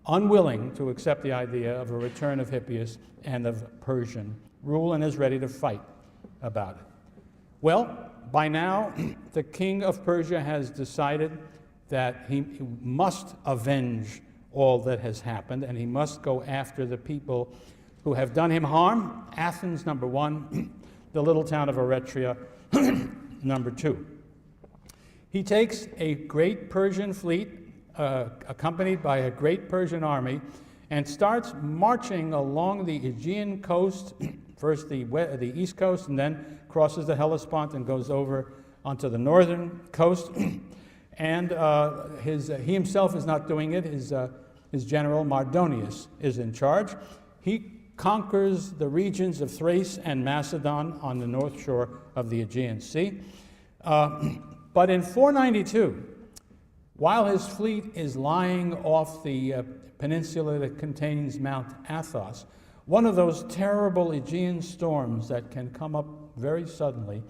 unwilling to accept the idea of a return of Hippias and of Persian rule, and is ready to fight about it. Well, by now, the king of Persia has decided that he must avenge all that has happened, and he must go after the people who have done him harm. Athens, number 1, the little town of Eretria, number 2. He takes a great Persian fleet, accompanied by a great Persian army, and starts marching along the Aegean coast, first the east coast, and then crosses the Hellespont and goes over onto the northern coast. And he himself is not doing it. His general, Mardonius, is in charge. He conquers the regions of Thrace and Macedon on the north shore of the Aegean Sea. But in 492, while his fleet is lying off the peninsula that contains Mount Athos, one of those terrible Aegean storms that can come up very suddenly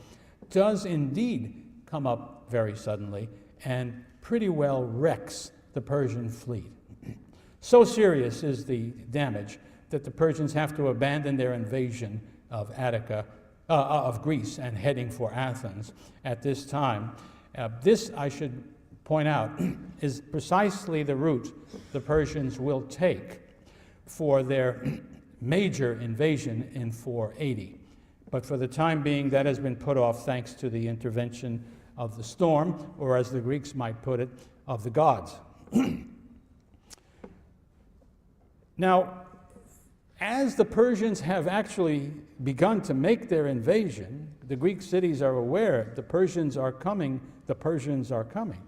does indeed come up very suddenly and pretty well wrecks the Persian fleet. So serious is the damage that the Persians have to abandon their invasion of of Greece, and heading for Athens at this time. This, I should point out, is precisely the route the Persians will take for their major invasion in 480. But for the time being, that has been put off thanks to the intervention of the storm, or as the Greeks might put it, of the gods. Now, as the Persians have actually begun to make their invasion, the Greek cities are aware the Persians are coming, the Persians are coming.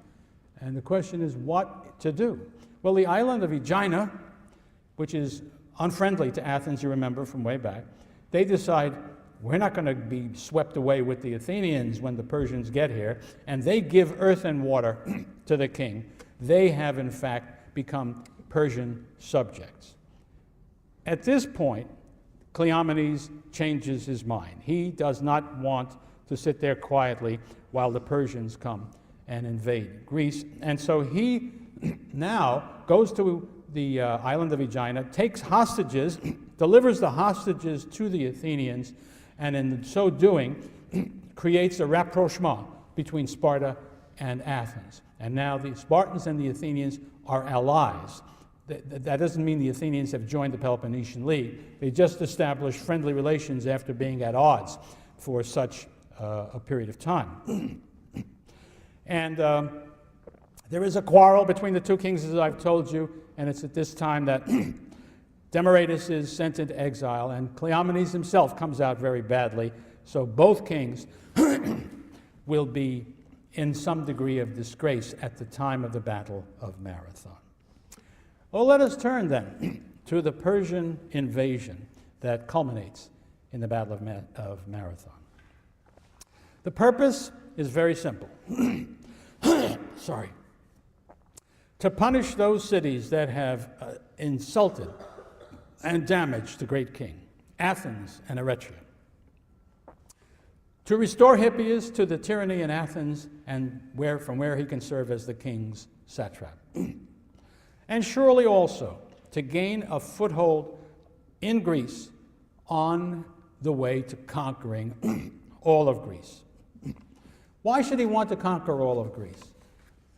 And the question is what to do. Well, the island of Aegina, which is unfriendly to Athens, you remember from way back, they decide, we're not going to be swept away with the Athenians when the Persians get here, and they give earth and water to the king. They have, in fact, become Persian subjects. At this point, Cleomenes changes his mind. He does not want to sit there quietly while the Persians come and invade Greece. And so he now goes to the island of Aegina, takes hostages, delivers the hostages to the Athenians, and in so doing, creates a rapprochement between Sparta and Athens. And now the Spartans and the Athenians are allies. That doesn't mean the Athenians have joined the Peloponnesian League. They just established friendly relations after being at odds for such a period of time. And there is a quarrel between the two kings, as I've told you, and it's at this time that Demaratus is sent into exile, and Cleomenes himself comes out very badly. So both kings will be in some degree of disgrace at the time of the Battle of Marathon. Well, let us turn then to the Persian invasion that culminates in the Battle of Marathon. The purpose is very simple. To punish those cities that have insulted and damaged the great king, Athens and Eretria. To restore Hippias to the tyranny in Athens and from where he can serve as the king's satrap. And surely also to gain a foothold in Greece on the way to conquering all of Greece. Why should he want to conquer all of Greece?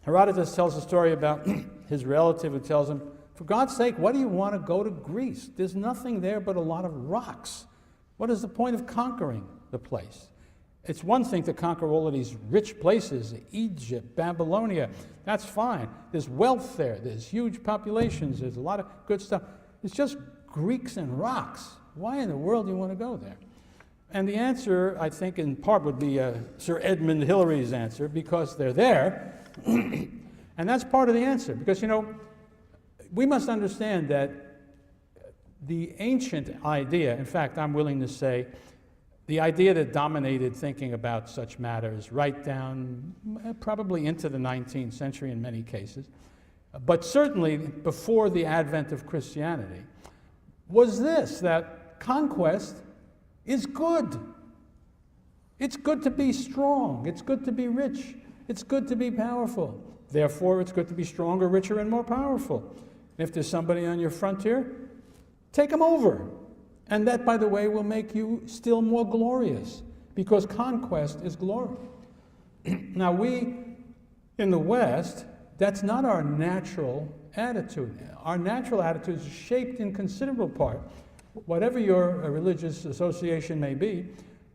Herodotus tells a story about his relative who tells him, for God's sake, what do you want to go to Greece? There's nothing there but a lot of rocks. What is the point of conquering the place? It's one thing to conquer all of these rich places, Egypt, Babylonia, that's fine. There's wealth there, there's huge populations, there's a lot of good stuff. It's just Greeks and rocks. Why in the world do you want to go there? And the answer, I think, in part would be Sir Edmund Hillary's answer, because they're there. And that's part of the answer, because, we must understand that the ancient idea, in fact, I'm willing to say, the idea that dominated thinking about such matters right down probably into the 19th century in many cases, but certainly before the advent of Christianity, was this, that conquest is good. It's good to be strong. It's good to be rich. It's good to be powerful. Therefore, it's good to be stronger, richer, and more powerful. And if there's somebody on your frontier, take them over. And that, by the way, will make you still more glorious, because conquest is glory. Now, we in the West, that's not our natural attitude. Our natural attitude is shaped in considerable part, whatever your religious association may be,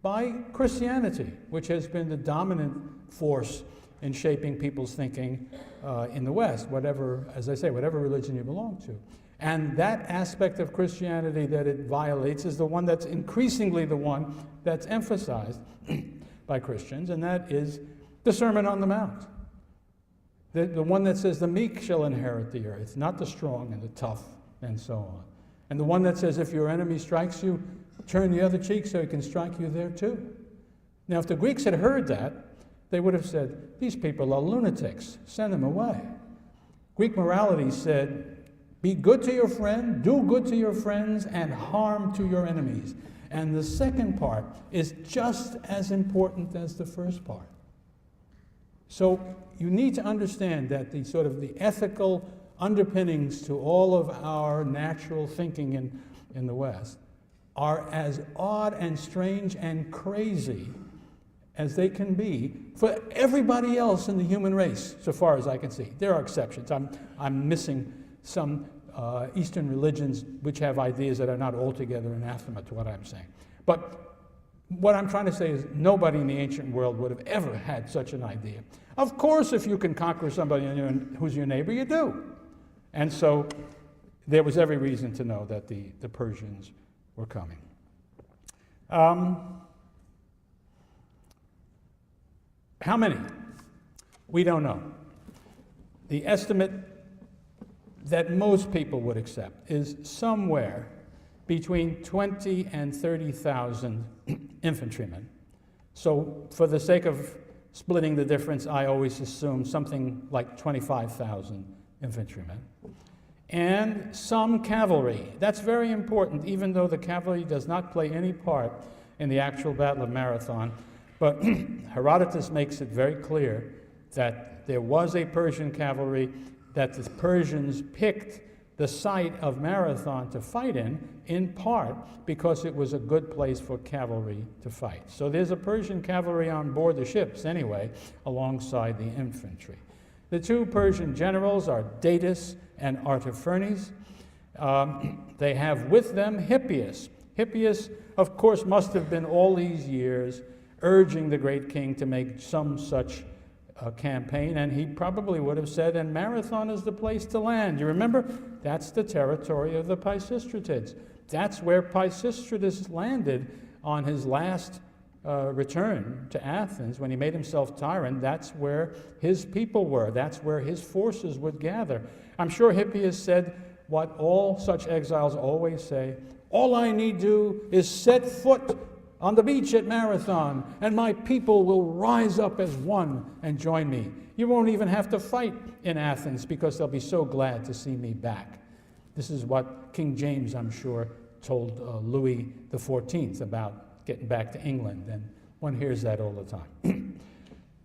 by Christianity, which has been the dominant force in shaping people's thinking in the West, whatever, as I say, whatever religion you belong to. And that aspect of Christianity that it violates is the one that's increasingly the one that's emphasized by Christians, and that is the Sermon on the Mount. The one that says the meek shall inherit the earth, not the strong and the tough, and so on. And the one that says if your enemy strikes you, turn the other cheek so he can strike you there too. Now, if the Greeks had heard that, they would have said, these people are lunatics, send them away. Greek morality said, be good to your friend, do good to your friends, and harm to your enemies. And the second part is just as important as the first part. So you need to understand that the sort of the ethical underpinnings to all of our natural thinking in the West are as odd and strange and crazy as they can be for everybody else in the human race, so far as I can see. There are exceptions. I'm missing some Eastern religions which have ideas that are not altogether anathema to what I'm saying. But what I'm trying to say is nobody in the ancient world would have ever had such an idea. Of course, if you can conquer somebody who's your neighbor, you do. And so there was every reason to know that the Persians were coming. How many? We don't know. The estimate that most people would accept is somewhere between 20 and 30,000 infantrymen. So for the sake of splitting the difference, I always assume something like 25,000 infantrymen. And some cavalry. That's very important, even though the cavalry does not play any part in the actual Battle of Marathon. But Herodotus makes it very clear that there was a Persian cavalry, that the Persians picked the site of Marathon to fight in part because it was a good place for cavalry to fight. So there's a Persian cavalry on board the ships anyway, alongside the infantry. The two Persian generals are Datis and Artaphernes. They have with them Hippias. Hippias, of course, must have been all these years urging the great king to make some such campaign, and he probably would have said, and Marathon is the place to land. You remember? That's the territory of the Pisistratids. That's where Pisistratus landed on his last return to Athens. When he made himself tyrant, that's where his people were. That's where his forces would gather. I'm sure Hippias said what all such exiles always say: all I need do is set foot on the beach at Marathon, and my people will rise up as one and join me. You won't even have to fight in Athens, because they'll be so glad to see me back. This is what King James, I'm sure, told Louis XIV about getting back to England, and one hears that all the time.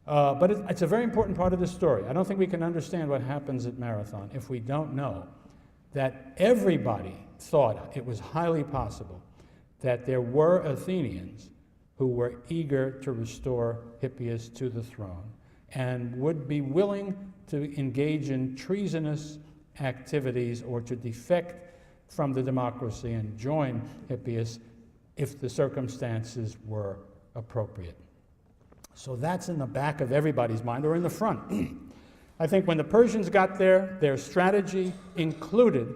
But it's a very important part of the story. I don't think we can understand what happens at Marathon if we don't know that everybody thought it was highly possible that there were Athenians who were eager to restore Hippias to the throne and would be willing to engage in treasonous activities or to defect from the democracy and join Hippias if the circumstances were appropriate. So that's in the back of everybody's mind, or in the front. I think when the Persians got there, their strategy included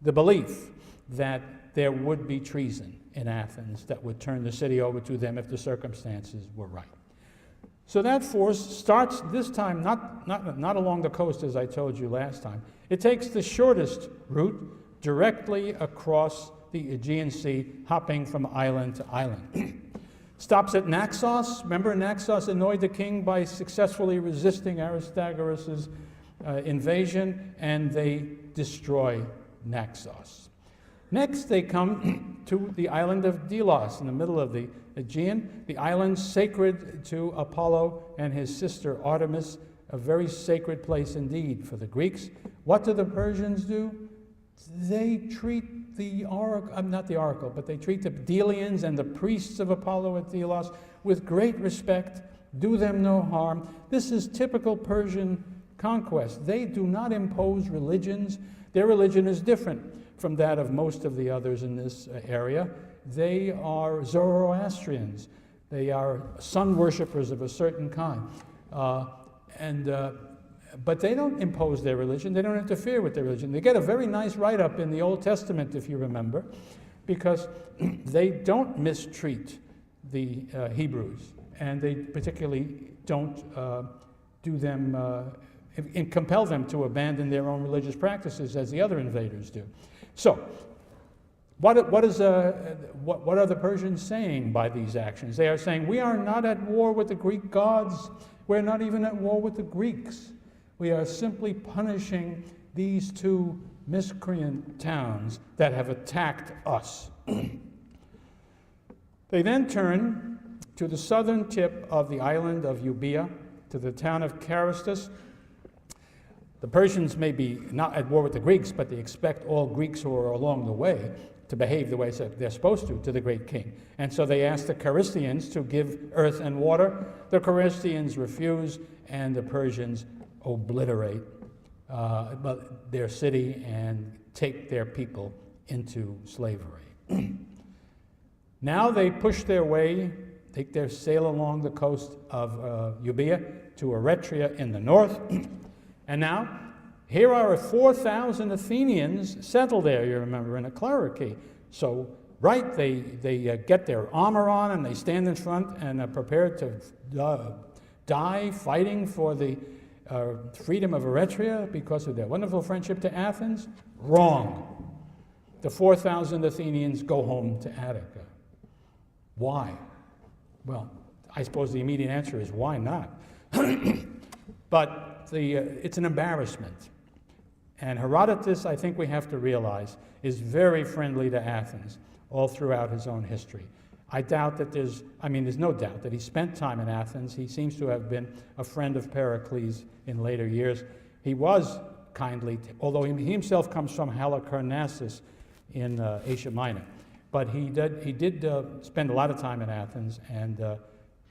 the belief that there would be treason in Athens that would turn the city over to them if the circumstances were right. So that force starts this time not along the coast, as I told you last time. It takes the shortest route directly across the Aegean Sea, hopping from island to island. Stops at Naxos. Remember, Naxos annoyed the king by successfully resisting Aristagoras' invasion, and they destroy Naxos. Next, they come to the island of Delos in the middle of the Aegean, the island sacred to Apollo and his sister Artemis, a very sacred place indeed for the Greeks. What do the Persians do? They treat the oracle, not the oracle, but they treat the Delians and the priests of Apollo at Delos with great respect, do them no harm. This is typical Persian conquest. They do not impose religions. Their religion is different from that of most of the others in this area. They are Zoroastrians. They are sun worshippers of a certain kind. But they don't impose their religion. They don't interfere with their religion. They get a very nice write-up in the Old Testament, if you remember, because they don't mistreat the Hebrews, and they particularly don't compel them to abandon their own religious practices as the other invaders do. So, what are the Persians saying by these actions? They are saying, we are not at war with the Greek gods. We're not even at war with the Greeks. We are simply punishing these two miscreant towns that have attacked us. They then turn to the southern tip of the island of Euboea, to the town of Carystus. The Persians may be not at war with the Greeks, but they expect all Greeks who are along the way to behave the way they're supposed to the great king. And so they ask the Carystians to give earth and water. The Carystians refuse, and the Persians obliterate their city and take their people into slavery. Now they push their way, take their sail along the coast of Euboea to Eretria in the north. And now, here are 4,000 Athenians settled there, you remember, in a clericy. So, right, they get their armor on and they stand in front and are prepared to die fighting for the freedom of Eretria because of their wonderful friendship to Athens. Wrong. The 4,000 Athenians go home to Attica. Why? Well, I suppose the immediate answer is why not? But it's an embarrassment. And Herodotus, I think we have to realize, is very friendly to Athens all throughout his own history. I doubt that there's no doubt that he spent time in Athens. He seems to have been a friend of Pericles in later years. He was kindly, although he himself comes from Halicarnassus in Asia Minor. But he did spend a lot of time in Athens, and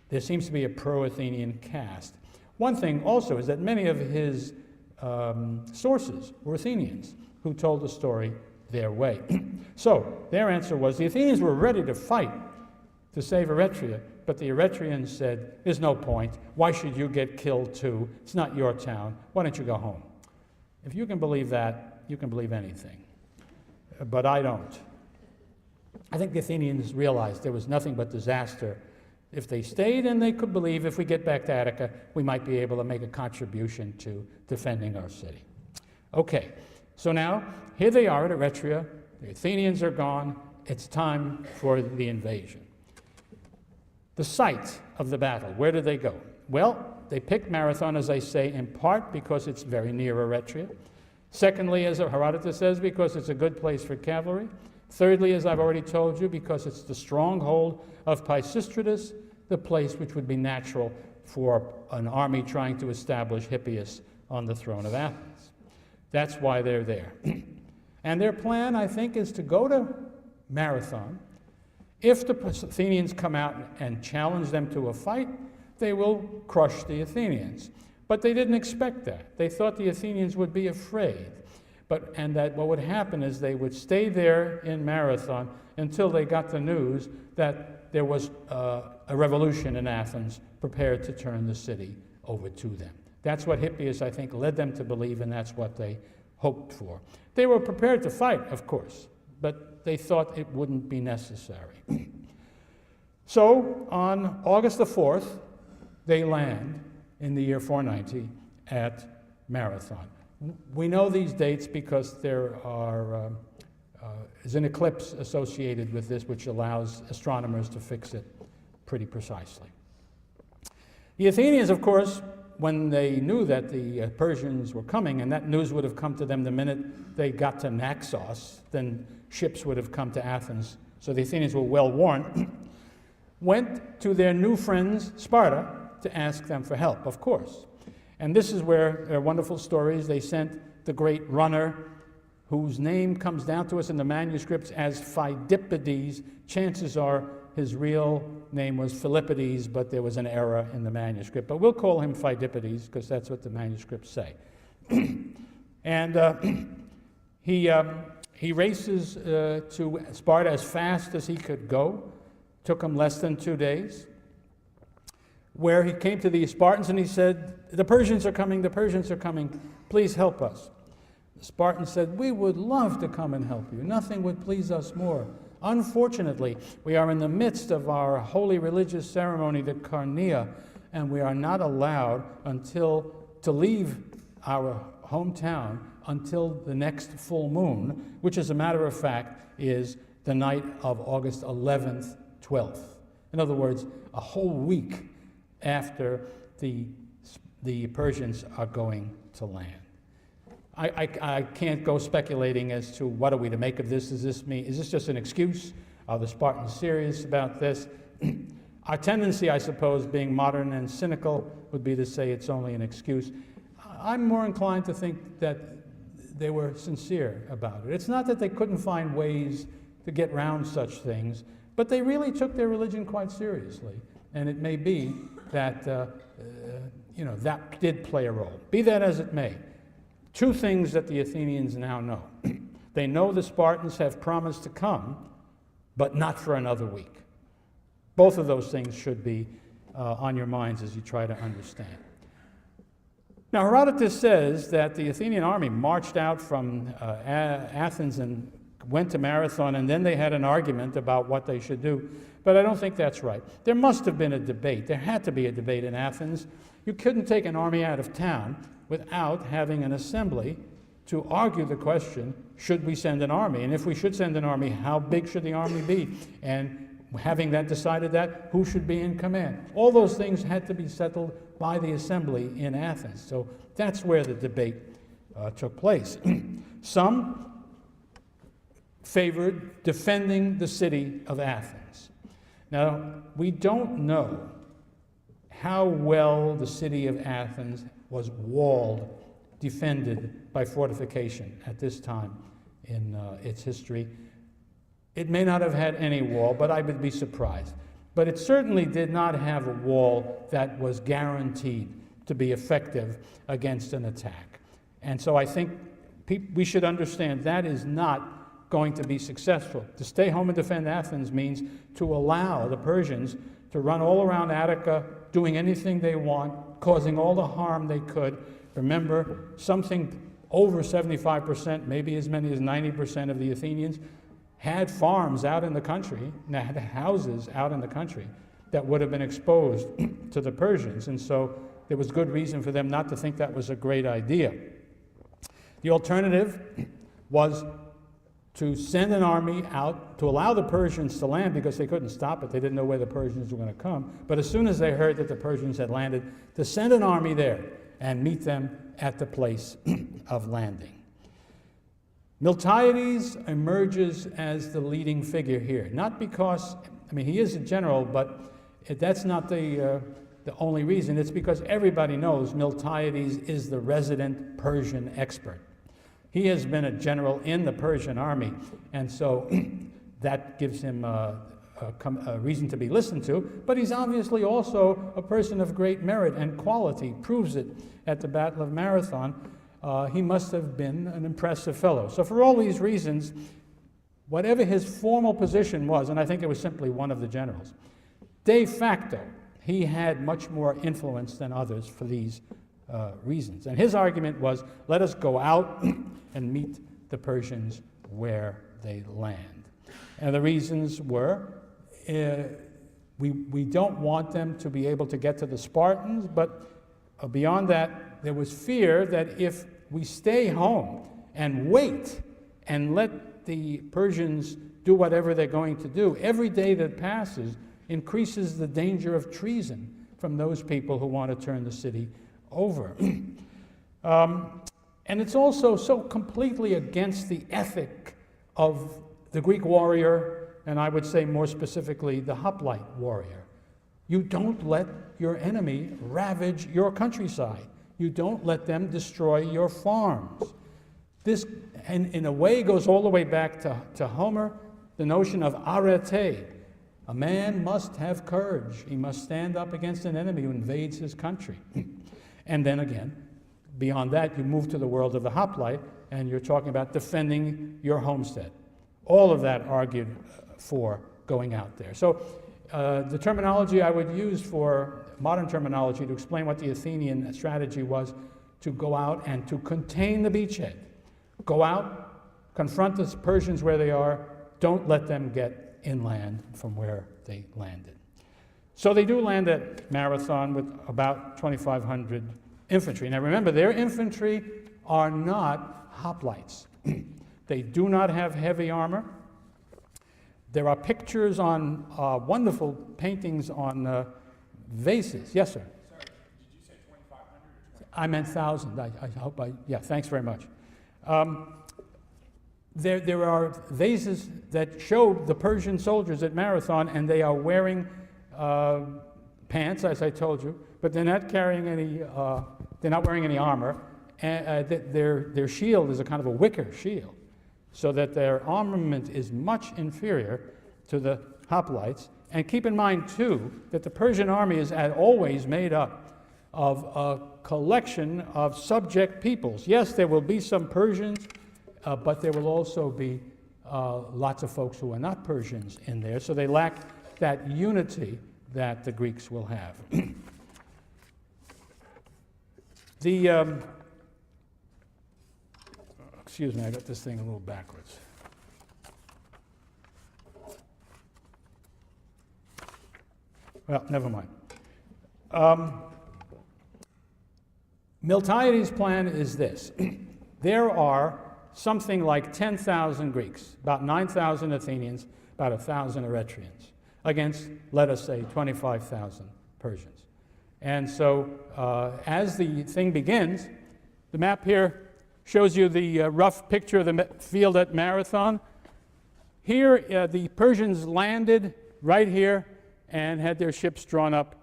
there seems to be a pro-Athenian cast. One thing also is that many of his sources were Athenians who told the story their way. So their answer was the Athenians were ready to fight to save Eretria, but the Eretrians said, there's no point. Why should you get killed too? It's not your town. Why don't you go home? If you can believe that, you can believe anything. But I don't. I think the Athenians realized there was nothing but disaster if they stayed, and they could believe if we get back to Attica, we might be able to make a contribution to defending our city. Okay, so now here they are at Eretria. The Athenians are gone. It's time for the invasion. The site of the battle, where do they go? Well, they picked Marathon, as I say, in part because it's very near Eretria. Secondly, as Herodotus says, because it's a good place for cavalry. Thirdly, as I've already told you, because it's the stronghold of Pisistratus, the place which would be natural for an army trying to establish Hippias on the throne of Athens. That's why they're there. And their plan, I think, is to go to Marathon. If the Athenians come out and challenge them to a fight, they will crush the Athenians. But they didn't expect that. They thought the Athenians would be afraid. And that what would happen is they would stay there in Marathon until they got the news that there was a revolution in Athens prepared to turn the city over to them. That's what Hippias, I think, led them to believe, and that's what they hoped for. They were prepared to fight, of course, but they thought it wouldn't be necessary. So on August the 4th, they land in the year 490 at Marathon. We know these dates because there is an eclipse associated with this, which allows astronomers to fix it pretty precisely. The Athenians, of course, when they knew that the Persians were coming, and that news would have come to them the minute they got to Naxos, then ships would have come to Athens, so the Athenians were well warned, went to their new friends, Sparta, to ask them for help, of course. And this is where there are wonderful stories. They sent the great runner, whose name comes down to us in the manuscripts as Phidippides. Chances are his real name was Philippides, but there was an error in the manuscript. But we'll call him Phidippides because that's what the manuscripts say. And he races to Sparta as fast as he could go. Took him less than 2 days. Where he came to the Spartans and he said, the Persians are coming, please help us. The Spartans said, we would love to come and help you. Nothing would please us more. Unfortunately, we are in the midst of our holy religious ceremony, the Carnea, and we are not allowed to leave our hometown until the next full moon, which as a matter of fact is the night of August 11th, 12th. In other words, a whole week after the Persians are going to land. I can't go speculating as to what are we to make of this. Does this mean, is this just an excuse? Are the Spartans serious about this? Our tendency, I suppose, being modern and cynical, would be to say it's only an excuse. I'm more inclined to think that they were sincere about it. It's not that they couldn't find ways to get around such things, but they really took their religion quite seriously. And it may be that, that did play a role. Be that as it may, two things that the Athenians now know. They know the Spartans have promised to come, but not for another week. Both of those things should be on your minds as you try to understand. Now, Herodotus says that the Athenian army marched out from Athens and went to Marathon, and then they had an argument about what they should do. But I don't think that's right. There must have been a debate. There had to be a debate in Athens. You couldn't take an army out of town without having an assembly to argue the question, should we send an army? And if we should send an army, how big should the army be? And having that decided that, who should be in command? All those things had to be settled by the assembly in Athens. So that's where the debate took place. Some favored defending the city of Athens. Now, we don't know how well the city of Athens was walled, defended by fortification at this time in its history. It may not have had any wall, but I would be surprised. But it certainly did not have a wall that was guaranteed to be effective against an attack. And so I think we should understand that is not going to be successful. To stay home and defend Athens means to allow the Persians to run all around Attica, doing anything they want, causing all the harm they could. Remember, something over 75%, maybe as many as 90% of the Athenians had farms out in the country, had houses out in the country that would have been exposed to the Persians. And so there was good reason for them not to think that was a great idea. The alternative was to send an army out to allow the Persians to land, because they couldn't stop it. They didn't know where the Persians were going to come. But as soon as they heard that the Persians had landed, to send an army there and meet them at the place of landing. Miltiades emerges as the leading figure here, not because, I mean, he is a general, but that's not the only reason. It's because everybody knows Miltiades is the resident Persian expert. He has been a general in the Persian army, and so that gives him a reason to be listened to, but he's obviously also a person of great merit and quality, proves it at the Battle of Marathon. He must have been an impressive fellow. So for all these reasons, whatever his formal position was, and I think it was simply one of the generals, de facto, he had much more influence than others for these reasons. And his argument was, let us go out and meet the Persians where they land. And the reasons were, we don't want them to be able to get to the Spartans, but beyond that, there was fear that if we stay home and wait and let the Persians do whatever they're going to do, every day that passes increases the danger of treason from those people who want to turn the city over. And it's also so completely against the ethic of the Greek warrior, and I would say more specifically the hoplite warrior. You don't let your enemy ravage your countryside. You don't let them destroy your farms. This, in a way, goes all the way back to Homer, the notion of arete. A man must have courage. He must stand up against an enemy who invades his country. And then again, beyond that, you move to the world of the hoplite, and you're talking about defending your homestead. All of that argued for going out there. So the terminology I would use for modern terminology to explain what the Athenian strategy was to go out and to contain the beachhead. Go out, confront the Persians where they are, don't let them get inland from where they landed. So they do land at Marathon with about 2,500 infantry. Now remember, their infantry are not hoplites. They do not have heavy armor. There are pictures on wonderful paintings on vases. Yes, sir? Sorry, did you say 2,500 or 20? I meant 1,000. I hope yeah, thanks very much. There are vases that show the Persian soldiers at Marathon, and they are wearing pants, as I told you, but they're not carrying any, they're not wearing any armor. And their shield is a kind of a wicker shield, so that their armament is much inferior to the hoplites. And keep in mind, too, that the Persian army is always made up of a collection of subject peoples. Yes, there will be some Persians, but there will also be lots of folks who are not Persians in there, so they lack that unity that the Greeks will have. Excuse me, I got this thing a little backwards. Well, never mind. Miltiades' plan is this. There are something like 10,000 Greeks, about 9,000 Athenians, about 1,000 Eretrians, against, let us say, 25,000 Persians. And so as the thing begins, the map here shows you the rough picture of the field at Marathon. Here, the Persians landed right here and had their ships drawn up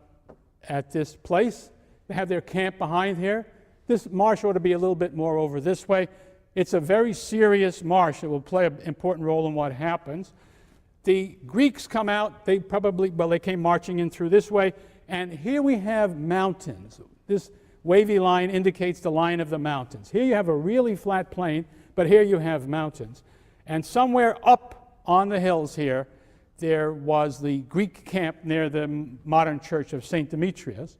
at this place. They have their camp behind here. This marsh ought to be a little bit more over this way. It's a very serious marsh. It will play an important role in what happens. The Greeks come out. They came marching in through this way. And here we have mountains. This wavy line indicates the line of the mountains. Here you have a really flat plain, but here you have mountains. And somewhere up on the hills here, there was the Greek camp near the modern church of St. Demetrius.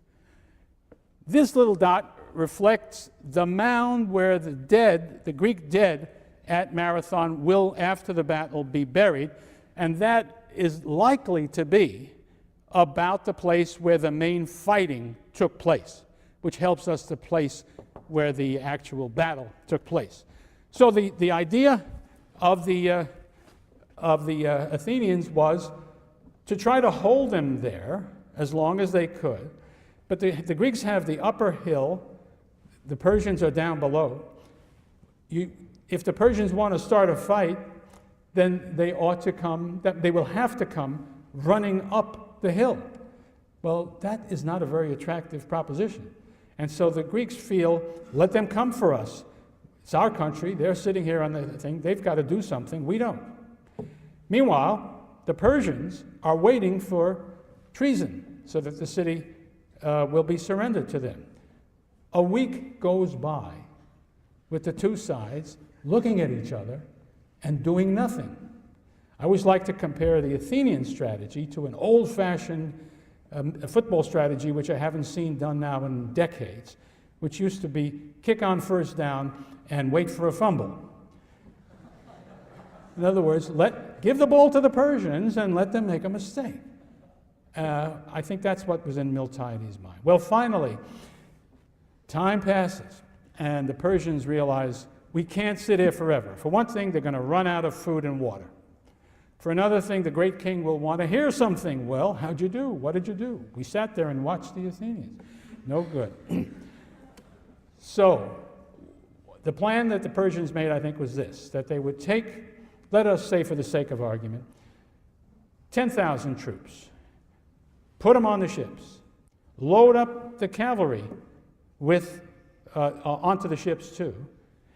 This little dot reflects the mound where the dead, the Greek dead at Marathon, will, after the battle, be buried, and that is likely to be about the place where the main fighting took place, which helps us to place where the actual battle took place. So the idea of the Athenians was to try to hold them there as long as they could. But the Greeks have the upper hill, the Persians are down below. If the Persians want to start a fight, then they will have to come running up the hill. Well, that is not a very attractive proposition. And so the Greeks feel, let them come for us. It's our country, they're sitting here on the thing, they've got to do something, we don't. Meanwhile, the Persians are waiting for treason so that the city will be surrendered to them. A week goes by with the two sides looking at each other and doing nothing. I always like to compare the Athenian strategy to an old-fashioned football strategy, which I haven't seen done now in decades, which used to be kick on first down and wait for a fumble. In other words, give the ball to the Persians and let them make a mistake. I think that's what was in Miltiades' mind. Well, finally, time passes, and the Persians realize we can't sit here forever. For one thing, they're going to run out of food and water. For another thing, the great king will want to hear something. Well, how'd you do? What did you do? We sat there and watched the Athenians. No good. So, the plan that the Persians made, I think, was this, that they would take, let us say for the sake of argument, 10,000 troops, put them on the ships, load up the cavalry onto the ships too,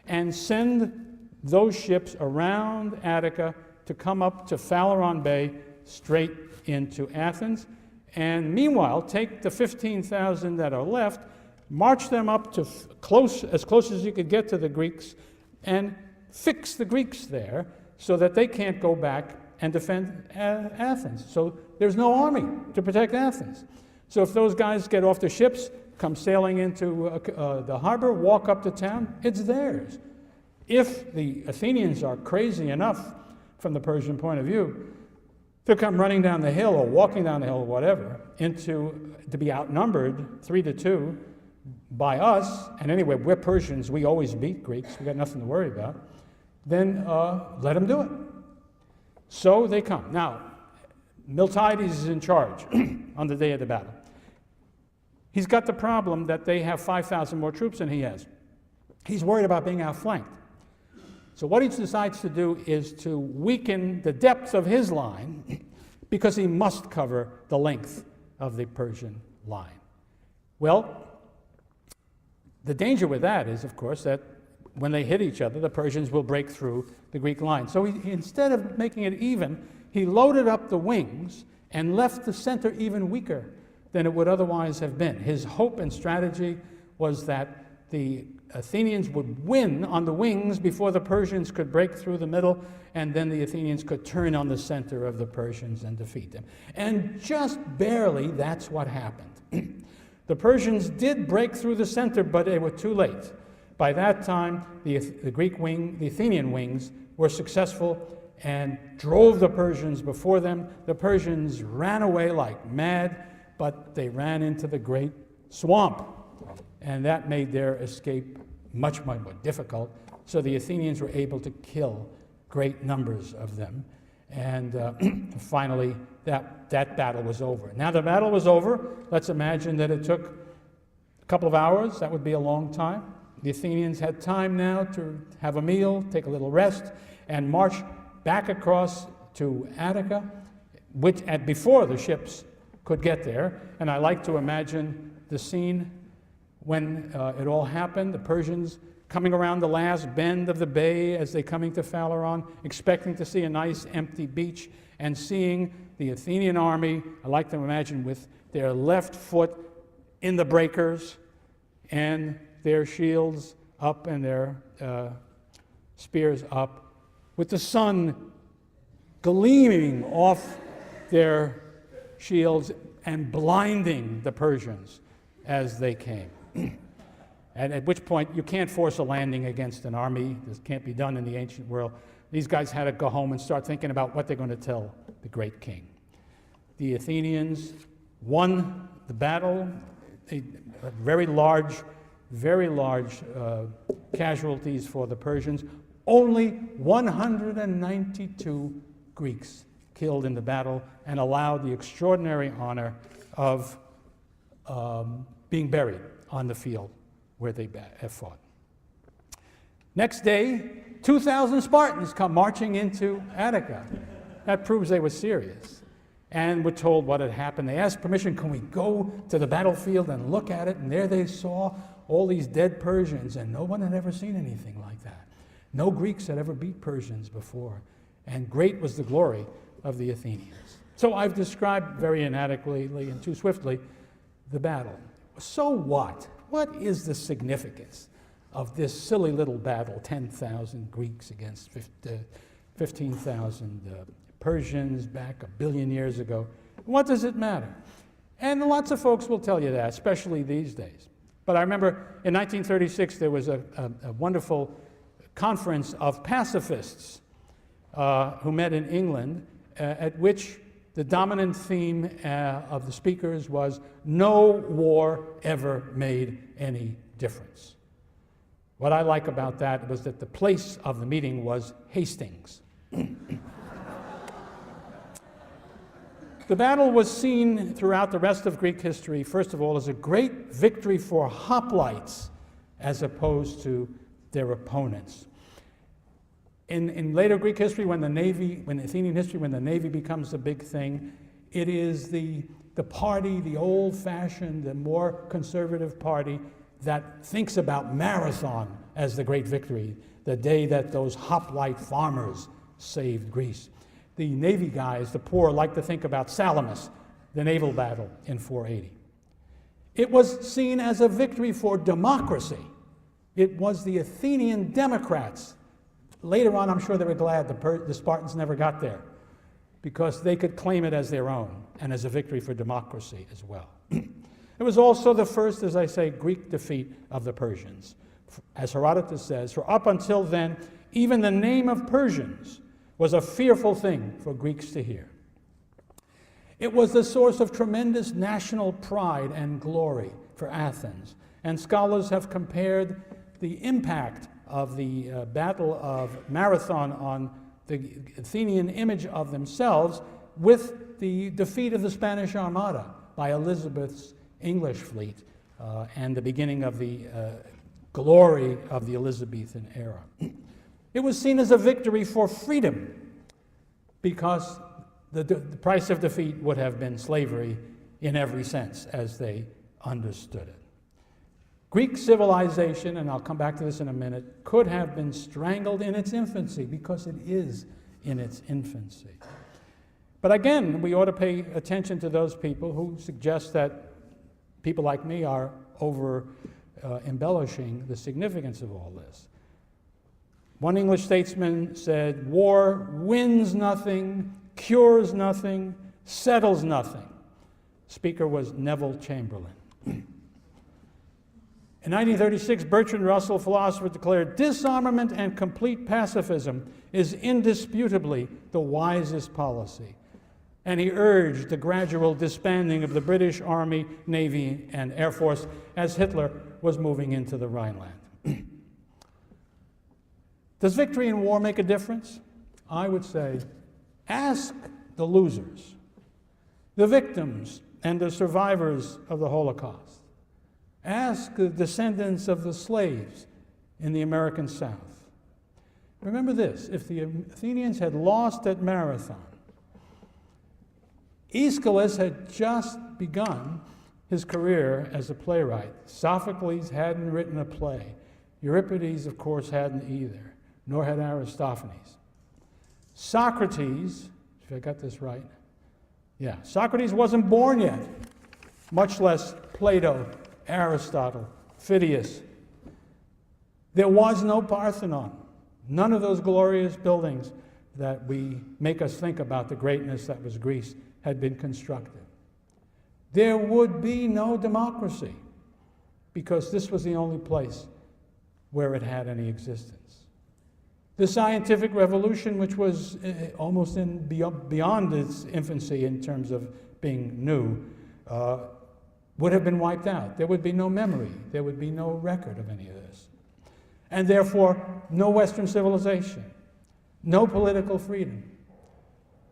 and send those ships around Attica to come up to Phaleron Bay straight into Athens. And meanwhile, take the 15,000 that are left, march them up to as close as you could get to the Greeks, and fix the Greeks there so that they can't go back and defend Athens. So there's no army to protect Athens. So if those guys get off the ships, come sailing into the harbor, walk up to town, it's theirs. If the Athenians are crazy enough, from the Persian point of view, to come running down the hill or walking down the hill or whatever, to be outnumbered 3-2 by us, and anyway, we're Persians, we always beat Greeks, we got nothing to worry about, then let them do it. So they come. Now, Miltiades is in charge on the day of the battle. He's got the problem that they have 5,000 more troops than he has. He's worried about being outflanked. So what he decides to do is to weaken the depth of his line because he must cover the length of the Persian line. Well, the danger with that is, of course, that when they hit each other, the Persians will break through the Greek line. So instead of making it even, he loaded up the wings and left the center even weaker than it would otherwise have been. His hope and strategy was that the Athenians would win on the wings before the Persians could break through the middle, and then the Athenians could turn on the center of the Persians and defeat them. And just barely, that's what happened. The Persians did break through the center, but they were too late. By that time, the Athenian wings were successful and drove the Persians before them. The Persians ran away like mad, but they ran into the great swamp. And that made their escape much, much more difficult. So the Athenians were able to kill great numbers of them. And finally, that battle was over. Now the battle was over. Let's imagine that it took a couple of hours. That would be a long time. The Athenians had time now to have a meal, take a little rest, and march back across to Attica, before the ships could get there. And I like to imagine the scene when it all happened, the Persians coming around the last bend of the bay as they're coming to Phaleron, expecting to see a nice empty beach, and seeing the Athenian army, I like to imagine, with their left foot in the breakers and their shields up and their spears up, with the sun gleaming off their shields and blinding the Persians as they came. And at which point, you can't force a landing against an army. This can't be done in the ancient world. These guys had to go home and start thinking about what they're going to tell the great king. The Athenians won the battle, very large casualties for the Persians. Only 192 Greeks killed in the battle, and allowed the extraordinary honor of being buried on the field where they have fought. Next day, 2,000 Spartans come marching into Attica. That proves they were serious, and were told what had happened. They asked permission, can we go to the battlefield and look at it? And there they saw all these dead Persians, and no one had ever seen anything like that. No Greeks had ever beat Persians before, and great was the glory of the Athenians. So I've described very inadequately and too swiftly the battle. So what? What is the significance of this silly little battle, 10,000 Greeks against 15,000 Persians back 1 billion years ago? What does it matter? And lots of folks will tell you that, especially these days. But I remember in 1936 there was a wonderful conference of pacifists who met in England, at which the dominant theme of the speakers was, no war ever made any difference. What I like about that was that the place of the meeting was Hastings. The battle was seen throughout the rest of Greek history, first of all, as a great victory for hoplites as opposed to their opponents. In later Greek history, when Athenian history, when the Navy becomes the big thing, it is the party, the old-fashioned, the more conservative party that thinks about Marathon as the great victory, the day that those hoplite farmers saved Greece. The Navy guys, the poor, like to think about Salamis, the naval battle in 480. It was seen as a victory for democracy. It was the Athenian Democrats. Later on, I'm sure they were glad the Spartans never got there, because they could claim it as their own and as a victory for democracy as well. It was also the first, as I say, Greek defeat of the Persians. As Herodotus says, for up until then, even the name of Persians was a fearful thing for Greeks to hear. It was the source of tremendous national pride and glory for Athens, and scholars have compared the impact of the Battle of Marathon on the Athenian image of themselves with the defeat of the Spanish Armada by Elizabeth's English fleet and the beginning of the glory of the Elizabethan era. It was seen as a victory for freedom because the price of defeat would have been slavery in every sense as they understood it. Greek civilization, and I'll come back to this in a minute, could have been strangled in its infancy because it is in its infancy. But again, we ought to pay attention to those people who suggest that people like me are embellishing the significance of all this. One English statesman said, war wins nothing, cures nothing, settles nothing. Speaker was Neville Chamberlain. In 1936, Bertrand Russell, philosopher, declared, disarmament and complete pacifism is indisputably the wisest policy. And he urged the gradual disbanding of the British Army, Navy, and Air Force as Hitler was moving into the Rhineland. Does victory in war make a difference? I would say, ask the losers, the victims and the survivors of the Holocaust. Ask the descendants of the slaves in the American South. Remember this, if the Athenians had lost at Marathon, Aeschylus had just begun his career as a playwright. Sophocles hadn't written a play. Euripides, of course, hadn't either, nor had Aristophanes. Socrates, if I got this right, yeah, Socrates wasn't born yet, much less Plato, Aristotle, Phidias. There was no Parthenon. None of those glorious buildings that we make us think about the greatness that was Greece had been constructed. There would be no democracy because this was the only place where it had any existence. The scientific revolution, which was almost beyond its infancy in terms of being new, would have been wiped out. There would be no memory. There would be no record of any of this. And therefore, no Western civilization, no political freedom.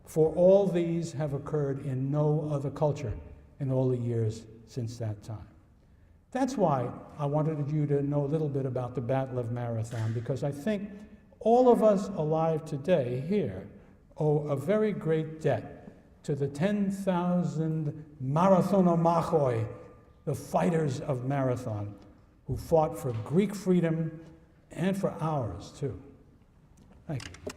For all these have occurred in no other culture in all the years since that time. That's why I wanted you to know a little bit about the Battle of Marathon, because I think all of us alive today here owe a very great debt to the 10,000 marathonomachoi, the fighters of Marathon, who fought for Greek freedom and for ours too. Thank you.